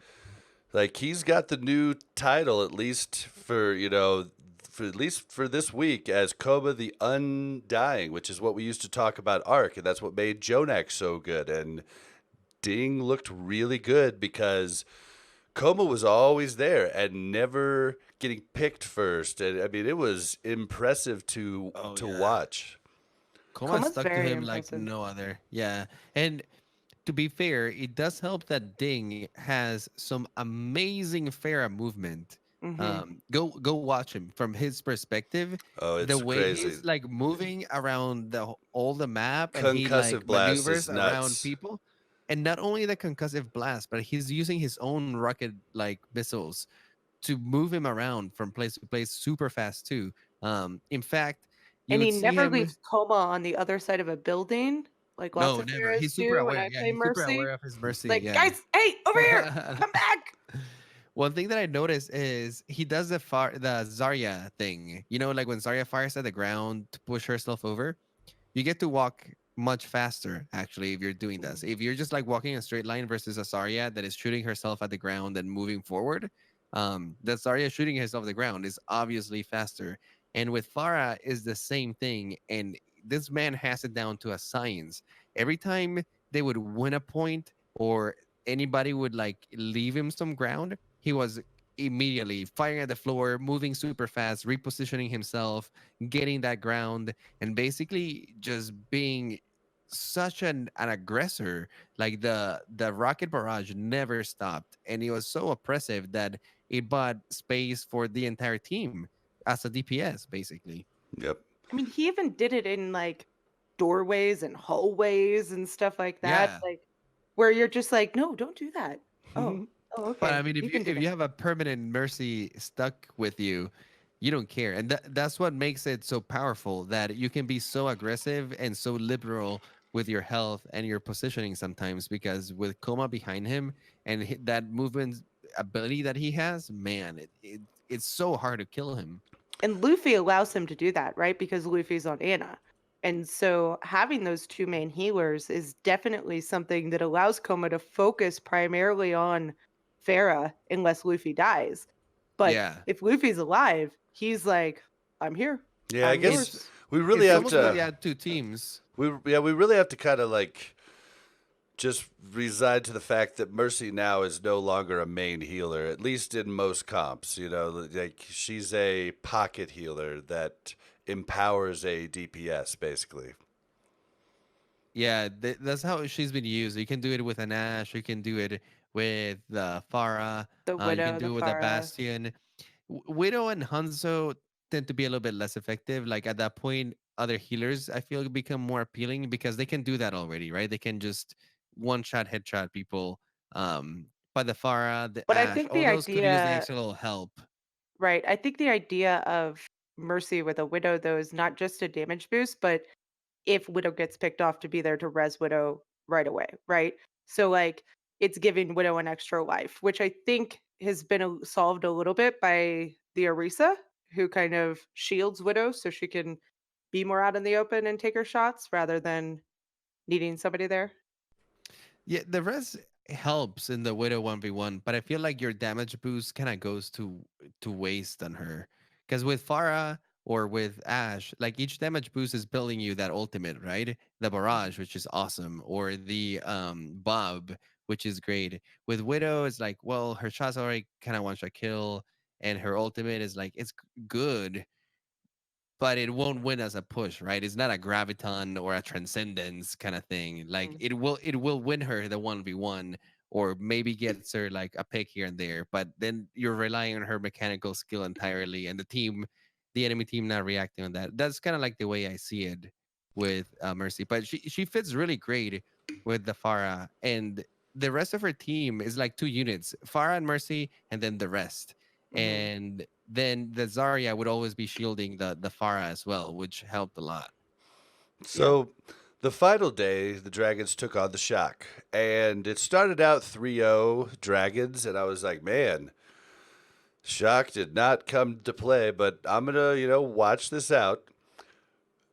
Like he's got the new title at least for this week as Coma the Undying, which is what we used to talk about Arc, and that's what made Jonak so good. And Ding looked really good because Coma was always there and never getting picked first. And I mean, it was impressive to Oh to yeah, watch. Coma Coma's stuck to very him like impressive. no other. Yeah, and to be fair, it does help that Ding has some amazing Farah movement. Hmm. Go watch him from his perspective. Oh, The it's way crazy. he's like moving around all the map and he Concussive like blast maneuvers is around nuts. people. And not only the concussive blast, but he's using his own rocket like missiles to move him around from place to place super fast too. In fact, you And would he see never him. leaves Coma on the other side of a building, like lots No, of never. heroes He's super do when aware. I Yeah, play he's super Mercy. aware of his It's mercy. like, Yeah. guys, hey, over here, come back. One thing that I noticed is he does the Zarya thing. You know, like when Zarya fires at the ground to push herself over, you get to walk much faster actually if you're doing this. If you're just like walking a straight line versus a Zarya that is shooting herself at the ground and moving forward, the Zarya shooting herself at the ground is obviously faster. And with Farah is the same thing. And this man has it down to a science. Every time they would win a point or anybody would like leave him some ground, he was immediately firing at the floor, moving super fast, repositioning himself, getting that ground, and basically just being such an aggressor. Like the rocket barrage never stopped, and it was so oppressive that it bought space for the entire team as a DPS, basically. Yep. I mean, he even did it in like doorways and hallways and stuff like that, Yeah. like where you're just like, no, don't do that. Oh, oh, But I okay, mean, you can do if that. you have a permanent mercy stuck with you, you don't care, and that's what makes it so powerful, that you can be so aggressive and so liberal with your health and your positioning sometimes, because with Coma behind him and that movement ability that he has, man, it's so hard to kill him. And Luffy allows him to do that, right? Because Luffy's on Anna. And so having those two main healers is definitely something that allows Koma to focus primarily on Farah unless Luffy dies. But Yeah, if Luffy's alive, he's like, I'm here. Yeah, I I'm guess it's yours. we really it's have almost like they to. had two teams. We really have to kind of like just reside to the fact that Mercy now is no longer a main healer, at least in most comps. You know, like she's a pocket healer that empowers a DPS basically. Yeah, that's how she's been used. You can do it with an Ash. You can do it with Farah. The You can Widow, the do it with a Farah. Bastion. Widow and Hanzo tend to be a little bit less effective. Like at that point, other healers I feel become more appealing because they can do that already, right? They can just one shot headshot people. But the Farah, the But I Ash, think all the those could use the idea, extra little help. right? I think the idea of Mercy with a Widow, though, is not just a damage boost, but if Widow gets picked off to be there to res Widow right away, right? So like it's giving Widow an extra life, which I think has been solved a little bit by the Orisa, who kind of shields Widow so she can be more out in the open and take her shots rather than needing somebody there. Yeah, the rest helps in the Widow 1v1, but I feel like your damage boost kind of goes to waste on her. Because with Farah or with Ash, like each damage boost is building you that ultimate, right? The Mhm. barrage, which is awesome, or the Bob, which is great. With Widow, it's like, well, her shots already kind of one shot kill, and her ultimate is like it's good, but it won't win as a push, right? It's not a graviton or a transcendence kind of thing. Like Mm. it will win her the 1v1, or maybe gets her like a pick here and there, but then you're relying on her mechanical skill entirely, and the enemy team not reacting on that. That's kind of like the way I see it with Mercy, but she fits really great with the Farah, and the rest of her team is like two units: Farah and Mercy, and then the rest. Mhm. And then the Zarya would always be shielding the Farah as well, which helped a lot. Yeah. So the final day, the Dragons took on the Shock, and it started out 3-0 Dragons, and I was like, man, Shock did not come to play, but I'm gonna, watch this out.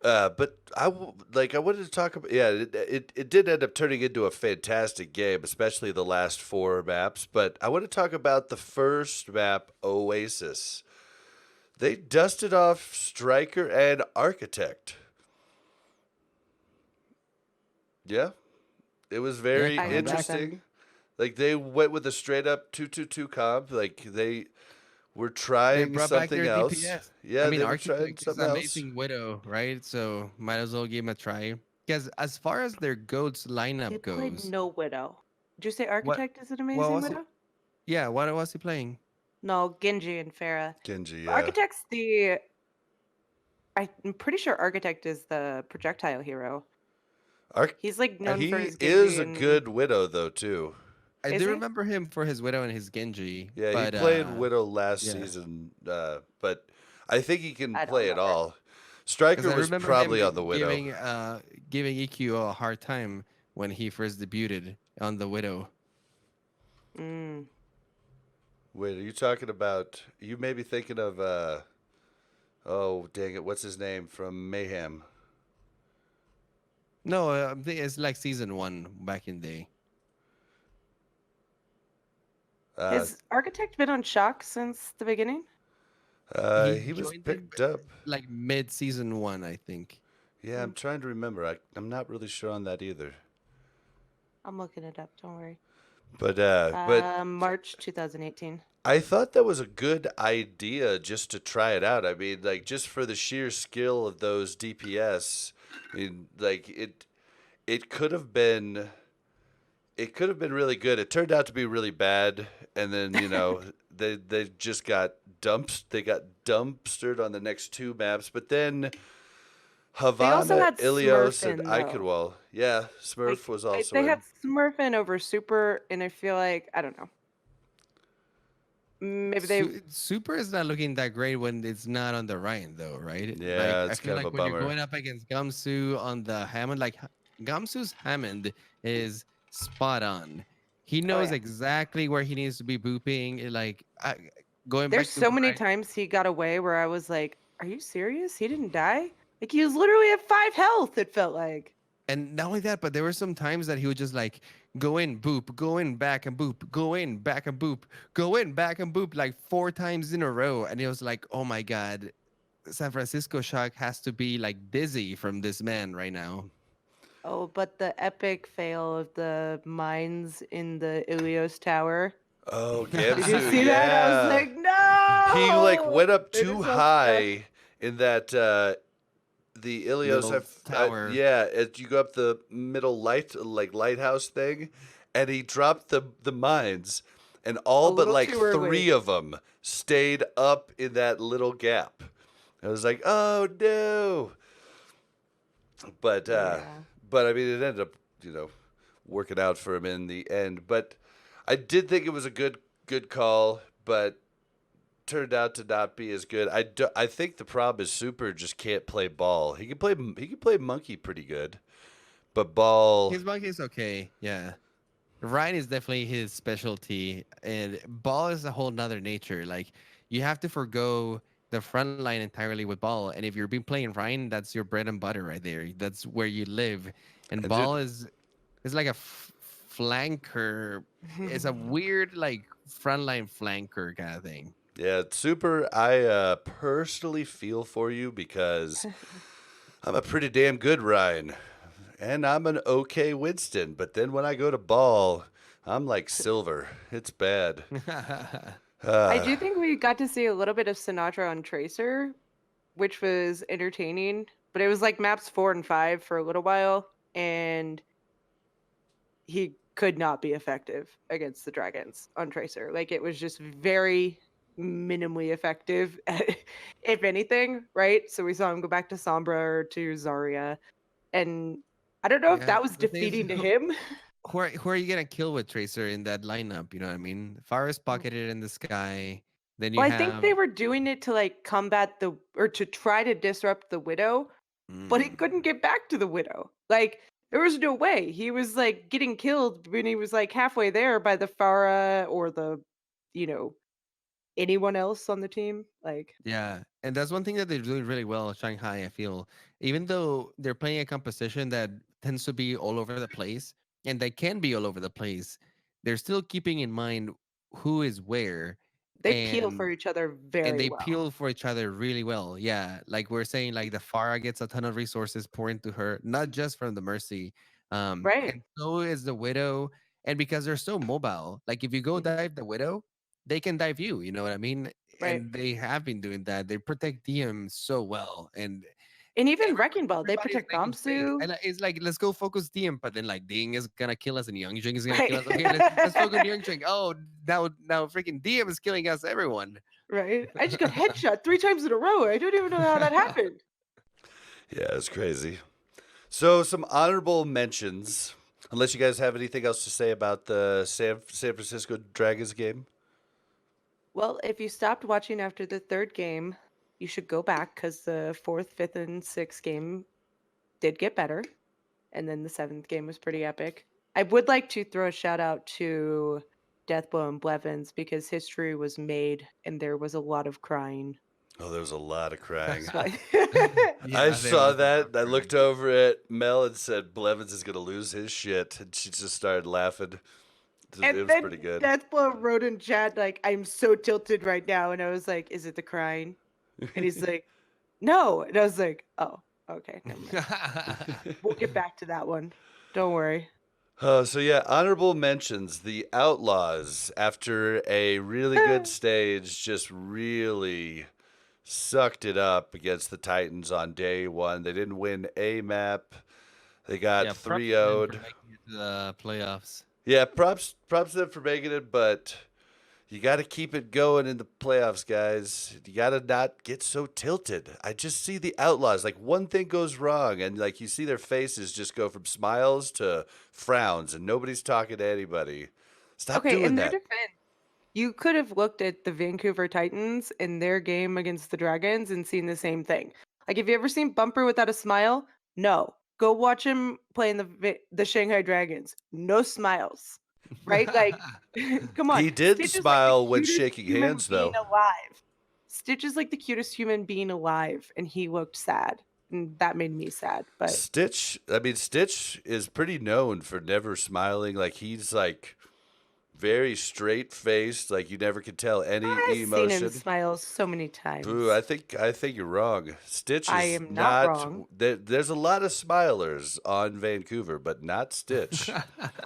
But I wanted to talk about, yeah, it did end up turning into a fantastic game, especially the last four maps. But I want to talk about the first map, Oasis. They dusted off Striker and Architect. Yeah, it was Yeah, very I coming got back. nothing. interesting. Like they went with a straight up 2-2-2 comp. Like they were They trying brought back something their else. DPS. I Yeah, mean, they were trying Architect is something else. amazing Widow, right? So might as well give him a try. Because as far as their goats They lineup played goes, no Widow. Did you say what Architect is an what amazing was he? Widow? Yeah, what was he playing? No, Genji and Farah. Genji, yeah. Architect's the I'm pretty sure Architect is the projectile hero. Arch- He's like known for he his is Genji a and good widow though too. I is do he? remember him for his Widow and his Genji, Yeah, he but played widow last yeah, season, but I think he can I don't play it remember. all. because Striker I was remember him probably on the widow. giving EQ a hard time when he first debuted on the Widow. Mm. Wait, are you talking about? You may be thinking of. Oh, dang it! What's his name from Mayhem? No, I think it's like season one back in the day. Uh, Has Architect been on Shock since the beginning? He he was joined them picked up. like mid season one, I think. Yeah, I'm Mm. trying to remember. I'm not really sure on that either. I'm looking it up. Don't worry. But March 2018. I thought that was a good idea just to try it out. I mean, like just for the sheer skill of those DPS. I mean, like it could have been really good. It turned out to be really bad, and then they just got dumped. They got dumpstered on the next two maps, but then They also Havana, had Ilios, and Smurfin though. Iconwell. Yeah, Smurf Like was also they had in. Smurfin over Super, and I feel like I don't know. Maybe they Super is not looking that great when it's not on the Rhine, though, right? Like, Yeah, I it's feel kind of a like when you're bummer. going up against Gamsu on the Hammond, like Gamsu's Hammond is spot on. He oh knows yeah. exactly where he needs to be booping. Like, going There's back to so many Rhine. times he got away where I was like, "Are you serious? He didn't die? Like he was literally at 5 health, it felt like." And not only that, but there were some times that he would just like go in, boop, go in, back and boop, go in, back and boop, go in, back and boop, like 4 times in a row. And it was like, oh my God, San Francisco Shock has to be like dizzy from this man right now. Oh, but the epic fail of the mines in the Ilios Tower. Oh, Did you Gamsu, see that? I was yeah. like, He like no! went up They did too so stuff. high in that the Ilios. Little tower. Yeah, you go up the middle lighthouse thing, and he dropped the mines, and A all but little like too early. 3 of them stayed up in that little gap. I was like, oh no. But Yeah. but I mean, it ended up working out for him in the end. But I did think it was a good call, but turned out to not be as good. I think the problem is Super just can't play ball. He can play monkey pretty good, but ball. His monkey is okay. Yeah. Ryan is definitely his specialty, and ball is a whole nother nature. Like, you have to forgo the front line entirely with ball, and if you're been playing Ryan, that's your bread and butter right there. That's where you live, and And ball dude, is like a flanker. It's a weird like frontline flanker kind of thing. yeah, Super. I personally feel for you because I'm a pretty damn good Ryan, and I'm an okay Winston. But then when I go to ball, I'm like silver. It's bad. I Uh, do think we got to see a little bit of Sinatra on Tracer, which was entertaining. But it was like maps 4 and 5 for a little while, and he could not be effective against the Dragons on Tracer. Like it was just very minimally effective, if anything, right? So we saw him go back to Sombra or to Zarya, and I don't know if Yeah, that was the thing is, defeating to him. who are you gonna kill with Tracer in that lineup? You know what I mean? Forest pocketed in the sky. Then you Well, I think have they were doing it to like combat the or to try to disrupt the Widow, but he mm, couldn't get back to the Widow. Like there was no way. He was like getting killed when he was like halfway there by the Farah or the, you know, anyone else on the team. Like yeah, and that's one thing that they're doing really well at Shanghai. I feel, even though they're playing a composition that tends to be all over the place, and they can be all over the place, they're still keeping in mind who is where, they peel and for each other and very they well. peel for each other really well. Yeah, like we're saying, like the Farah gets a ton of resources poured into her, not just from the Mercy, Right. and so is the Widow. And because they're so mobile, like if you go Mhm. dive the Widow, they can dive you. You know what I mean? Right. And they have been doing that. They protect DM so well, and And even Wrecking Ball, they everybody is protect making space. Gamsu. And it's like, let's go focus DM, but then like Ding is gonna kill us and Youngjing is gonna kill Right. us. Okay, let's focus on Youngjing. Oh, now freaking DM is killing us, everyone. Right. I just got headshot 3 times in a row. I don't even know how that happened. yeah, it's crazy. So some honorable mentions. Unless you guys have anything else to say about the San Francisco Dragons game. Well, if you stopped watching after the third game, you should go back because the fourth, fifth, and sixth game did get better. And then the seventh game was pretty epic. I would like to throw a shout out to Deathblow and Blevins because history was made and there was a lot of crying. Oh, there was a lot of crying. So I Yeah, there saw was a lot that. of And I looked crying. over at Mel and said, "Blevins is gonna lose his shit," and she just started laughing. It and was then pretty good. Deathblow wrote in chat like, "I'm so tilted right now," and I was like, "Is it the crying?" And he's like, "No," and I was like, "Oh, okay, never mind. We'll get back to that one. Don't worry." So yeah, honorable mentions. The Outlaws, after a really good stage, just really sucked it up against the Titans on day one. They didn't win a map. They got Yeah, props 3 to them for 0'd. making it to the playoffs. Yeah, props to them for making it, but you got to keep it going in the playoffs, guys. You got to not get so tilted. I just see the Outlaws. Like one thing goes wrong, and like you see their faces just go from smiles to frowns, and nobody's talking to anybody. Stop Okay, doing in their that. defense, you could have looked at the Vancouver Titans in their game against the Dragons and seen the same thing. Like, have you ever seen Bumper without a smile? No. Go watch him play in the Shanghai Dragons. No smiles, right? Like, come on. He did Stitch is like the smile when cutest shaking human hands, being though. alive. Stitch is like the cutest human being alive, and he looked sad, and that made me sad. But Stitch is pretty known for never smiling. Like he's like very straight faced. Like you never could tell any I've seen him emotion. smile so many Boo! times. I think you're wrong. Stitch I is am not not. wrong. There's a lot of smilers on Vancouver, but not Stitch.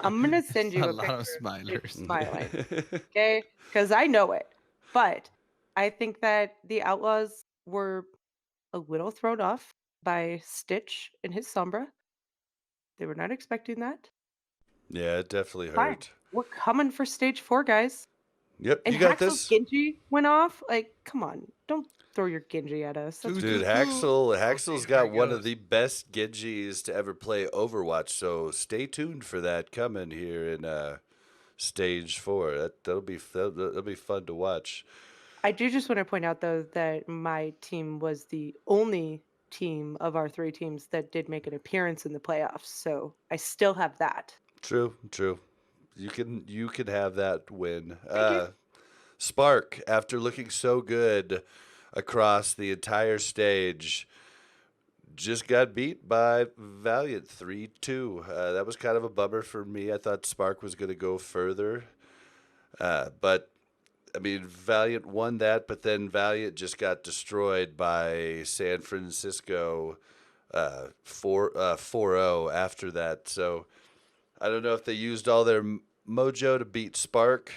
I'm gonna send a you a lot of picture of Stitch smilers. smiling, okay? Because I know it. But I think that the Outlaws were a little thrown off by Stitch and his Sombra. They were not expecting that. Yeah, it definitely Fine. hurt. We're coming for stage 4, guys. Yep, And you got Haxel's this. Genji went off. Like, come on. Don't throw your Genji at us. That's Dude, Haxel's got one of the best Genjis to ever play Overwatch, so stay tuned for that coming here in stage 4. That'll be fun to watch. I do just want to point out, though, that my team was the only team of our 3 teams that did make an appearance in the playoffs. So I still have that. True. You can have that win. Thank you. Spark, after looking so good across the entire stage, just got beat by Valiant 3-2. That was kind of a bummer for me. I thought Spark was going to go further. But, I mean, Valiant won that, but then Valiant just got destroyed by San Francisco 4-0 after that. So I don't know if they used all their mojo to beat Spark,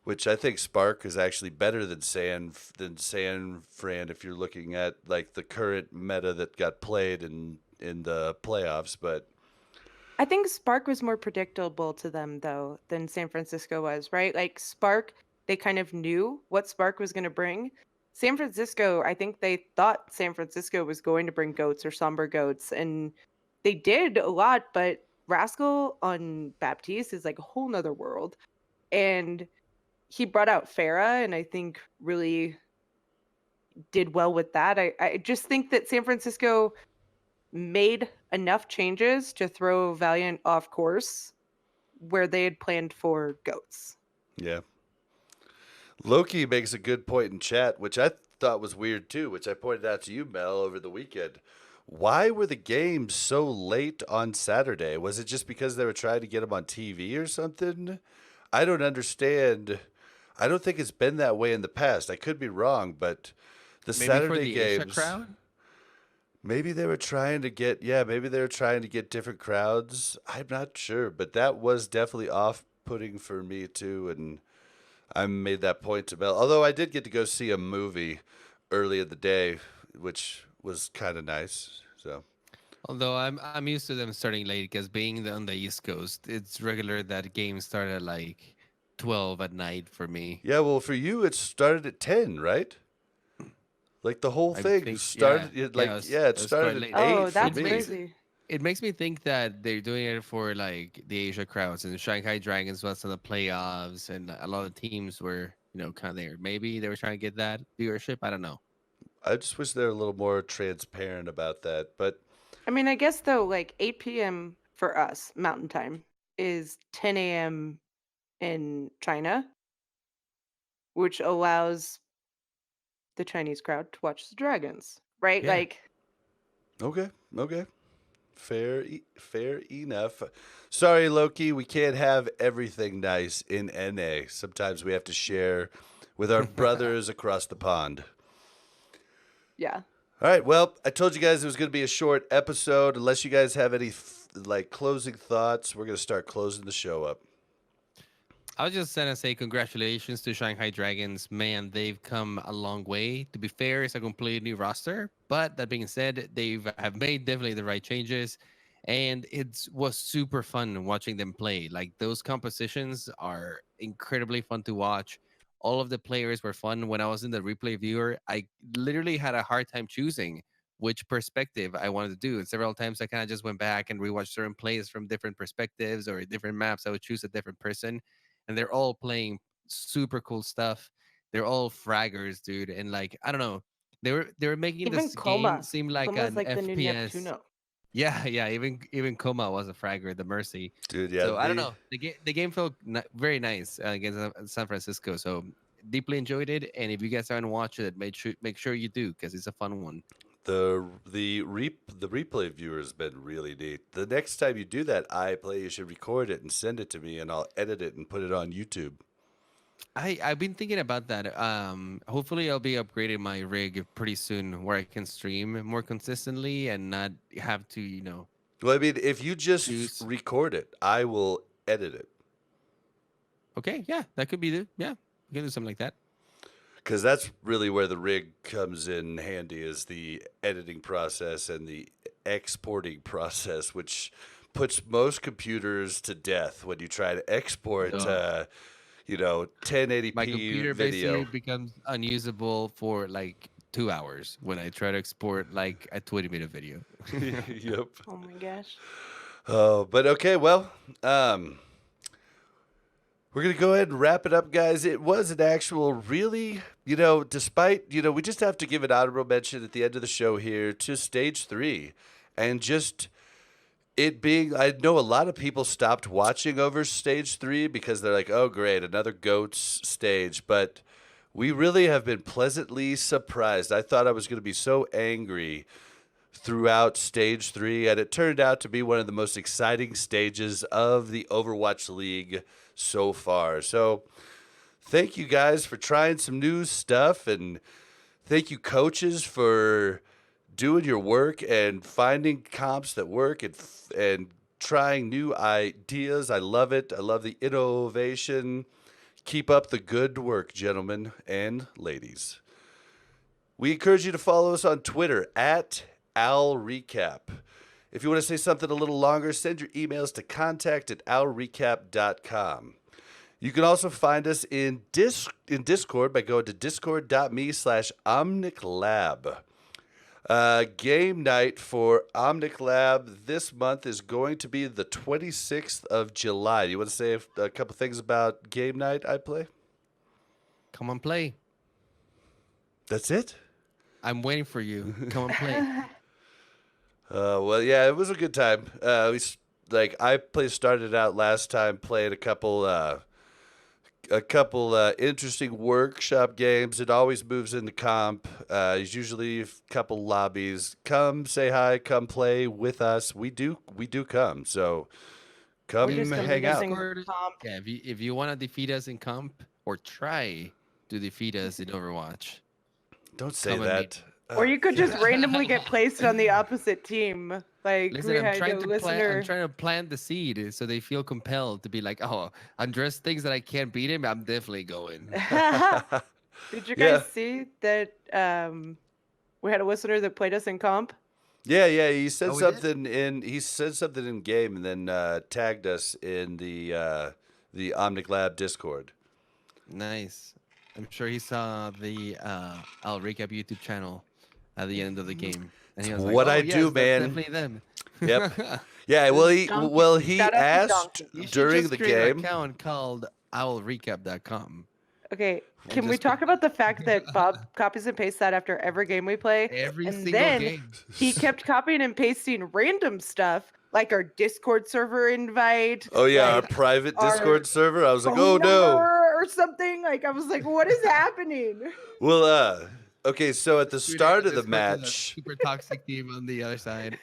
which I think Spark is actually better than San Fran if you're looking at like the current meta that got played in the playoffs. But I think Spark was more predictable to them, though, than San Francisco was, right? Like, Spark, they kind of knew what Spark was going to bring. San Francisco, I think they thought San Francisco was going to bring goats or somber goats, and they did a lot, but Rascal on Baptiste is like a whole nother world. And he brought out Farah, and I think really did well with that. I just think that San Francisco made enough changes to throw Valiant off course where they had planned for goats. yeah, Loki makes a good point in chat, which I thought was weird too, which I pointed out to you, Mel, over the weekend. Why were the games so late on Saturday? Was it just because they were trying to get them on TV or something? I don't understand. I don't think it's been that way in the past. I could be wrong, but the Maybe for Saturday the Asia games, crowd. maybe they were trying to get, yeah, maybe they were trying to get different crowds. I'm not sure, but that was definitely off-putting for me too, and I made that point to Mel. Although I did get to go see a movie early in the day, which was kind of nice. So Although I'm used to them starting late because being on the East Coast, it's regular that games start at like 12 at night for me. yeah, well, for you it started at 10, right? Like the whole I thing think started it it was quite started late. at Oh, 8 for that's me. crazy. It makes me think that they're doing it for like the Asia crowds and Shanghai Dragons was in the playoffs and a lot of teams were, kind of there. Maybe they were trying to get that viewership. I don't know. I just wish they were a little more transparent about that. But I mean, I guess though, like 8 p.m. for us, Mountain Time, is 10 a.m. in China, which allows the Chinese crowd to watch the Dragons, right? Yeah. Like, okay. Fair enough. Sorry, Loki, we can't have everything nice in NA. Sometimes we have to share with our brothers across the pond. yeah. All right. Well, I told you guys it was going to be a short episode. Unless you guys have any closing thoughts, we're going to start closing the show up. I was just gonna say congratulations to Shanghai Dragons. Man, they've come a long way. To be fair, it's a completely new roster. But that being said, they have made definitely the right changes. And it was super fun watching them play. Like those compositions are incredibly fun to watch. All of the players were fun. When I was in the replay viewer, I literally had a hard time choosing which perspective I wanted to do. And several times I kind of just went back and rewatched certain plays from different perspectives or different maps. I would choose a different person and they're all playing super cool stuff. They're all fraggers, dude, and like I don't know, they were making Even this game Coma. seem like Coma is an like the new FPS. Neptuno. Yeah, yeah. Even Coma was a fragger, the Mercy. Dude, yeah, So I don't know. The game felt very nice against San Francisco. So deeply enjoyed it. And if you guys haven't watched it, make sure you do because it's a fun one. the replay viewer has been really neat. The next time you do that iPlay, you should record it and send it to me, and I'll edit it and put it on YouTube. I've been thinking about that. Hopefully I'll be upgrading my rig pretty soon where I can stream more consistently and not have to Well, I mean, if you just choose. record it, I will edit it. Okay, yeah, that could be yeah, you can do something like that. Because that's really where the rig comes in handy, is the editing process and the exporting process, which puts most computers to death when you try to export, Ugh. My 1080p computer video. basically becomes unusable for like 2 hours when I try to export like a 20-minute video. Yep. Oh my gosh. Oh, but okay, well, we're going to go ahead and wrap it up, guys. It was an actual really, despite, we just have to give an honorable mention at the end of the show here to Stage 3. And just it being, I know a lot of people stopped watching over Stage 3 because they're like, oh, great, another GOATS stage. But we really have been pleasantly surprised. I thought I was going to be so angry throughout Stage 3, and it turned out to be one of the most exciting stages of the Overwatch League so far. So thank you guys for trying some new stuff, and thank you coaches for doing your work and finding comps that work and trying new ideas. I love it. I love the innovation. Keep up the good work, gentlemen and ladies. We encourage you to follow us on Twitter at AlRecap. If you want to say something a little longer, send your emails to contact@alrecap.com. You can also find us in Discord by going to discord.me/OmnicLab. Game night for Omnic Lab this month is going to be the 26th of July. You want to say a couple things about game night I play? Come on, play. That's it? I'm waiting for you. Come on, play. Well, yeah, it was a good time. I started out last time playing a couple interesting workshop games. It always moves into comp. It's usually a couple lobbies. Come say hi. Come play with us. We do come. So come just gonna be hang out. using comp. Yeah, if you want to defeat us in comp or try to defeat us in Overwatch, Don't say come and meet. that. Or you could just randomly get placed on the opposite team. Like Listen, we I'm had trying a to listener. I'm trying to plant the seed so they feel compelled to be like, oh, Andres thinks that I can't beat him. I'm definitely going. Did you Yeah. guys see that we had a listener that played us in comp? Yeah. He said Oh, we did? something in game and then tagged us in the Omnic Lab Discord. Nice. I'm sure he saw the I'll recap YouTube channel at the end of the game, and he was like, what "Oh, I yes, do, that's man." definitely them." Yep. Yeah. Well, he Shout out to asked You should during just the create an game. account called OwlRecap.com. Okay, And can we just talk about the fact that Bob copies and pastes that after every game we play? every And single then game. he kept copying and pasting random stuff, like our Discord server invite. Oh yeah, our like private our Discord server. I was like, phone oh no. number or something. Like I was like, what is happening? Well, okay. So at the Dude, start of the Discord has a match, super toxic team on the other side.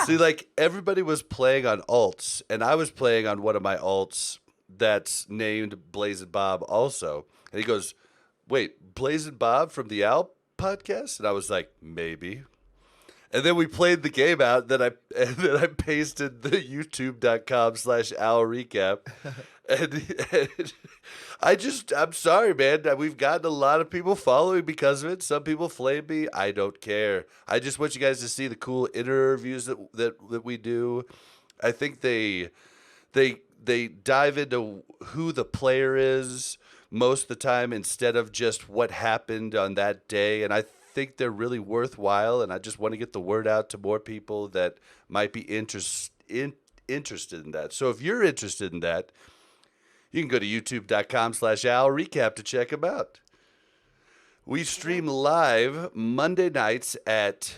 see, like everybody was playing on alts, and I was playing on one of my alts that's named Blazing Bob also. And he goes, "Wait, Blazing Bob from the Owl podcast?" And I was like, "Maybe." And then we played the game out. And then I pasted the YouTube.com/Owl recap. And I'm sorry, man. We've gotten a lot of people following because of it. Some people flame me. I don't care. I just want you guys to see the cool interviews that we do. I think they dive into who the player is most of the time instead of just what happened on that day. And I think they're really worthwhile. And I just want to get the word out to more people that might be interested in that. So if you're interested in that, You can go to youtube.com/AlRecap to check them out. We stream live Monday nights at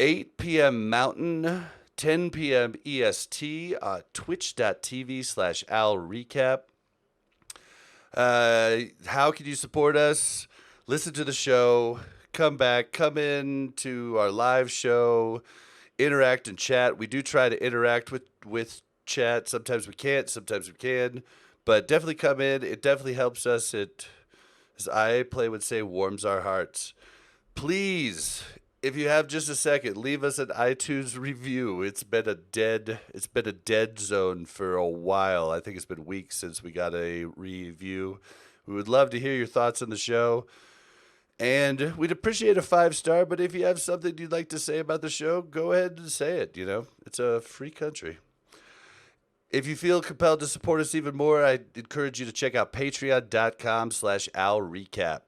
8 p.m. Mountain, 10 p.m. EST, twitch.tv/AlRecap. How can you support us? Listen to the show, come back, come in to our live show, interact and chat. We do try to interact with chat. Sometimes we can't, sometimes we can. But definitely come in. It definitely helps us. It, as I Play would say, warms our hearts. Please, if you have just a second, leave us an iTunes review. It's been a dead zone for a while. I think it's been weeks since we got a review. We would love to hear your thoughts on the show. And we'd appreciate a 5-star, but if you have something you'd like to say about the show, go ahead and say it, It's a free country. If you feel compelled to support us even more, I encourage you to check out patreon.com/AlRecap.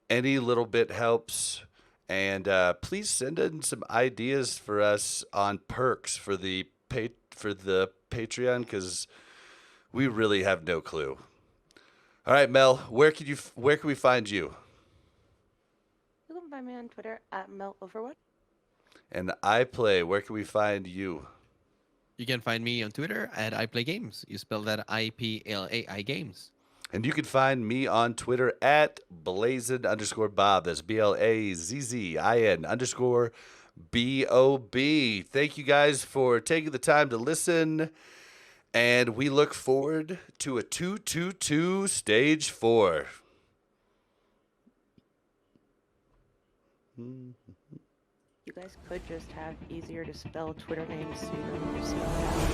Any little bit helps. And please send in some ideas for us on perks for the Patreon, because we really have no clue. All right, Mel, where can we find you? You can find me on Twitter at MelOverwood. And I Play, where can we find you? You can find me on Twitter at iPlayGames. You spell that IPLAI Games. And you can find me on Twitter at Blazin_Bob. That's BLAZZIN_BOB. Thank you guys for taking the time to listen. And we look forward to a 222 Stage 4. You guys could just have easier to spell Twitter names so you don't have to spell it out.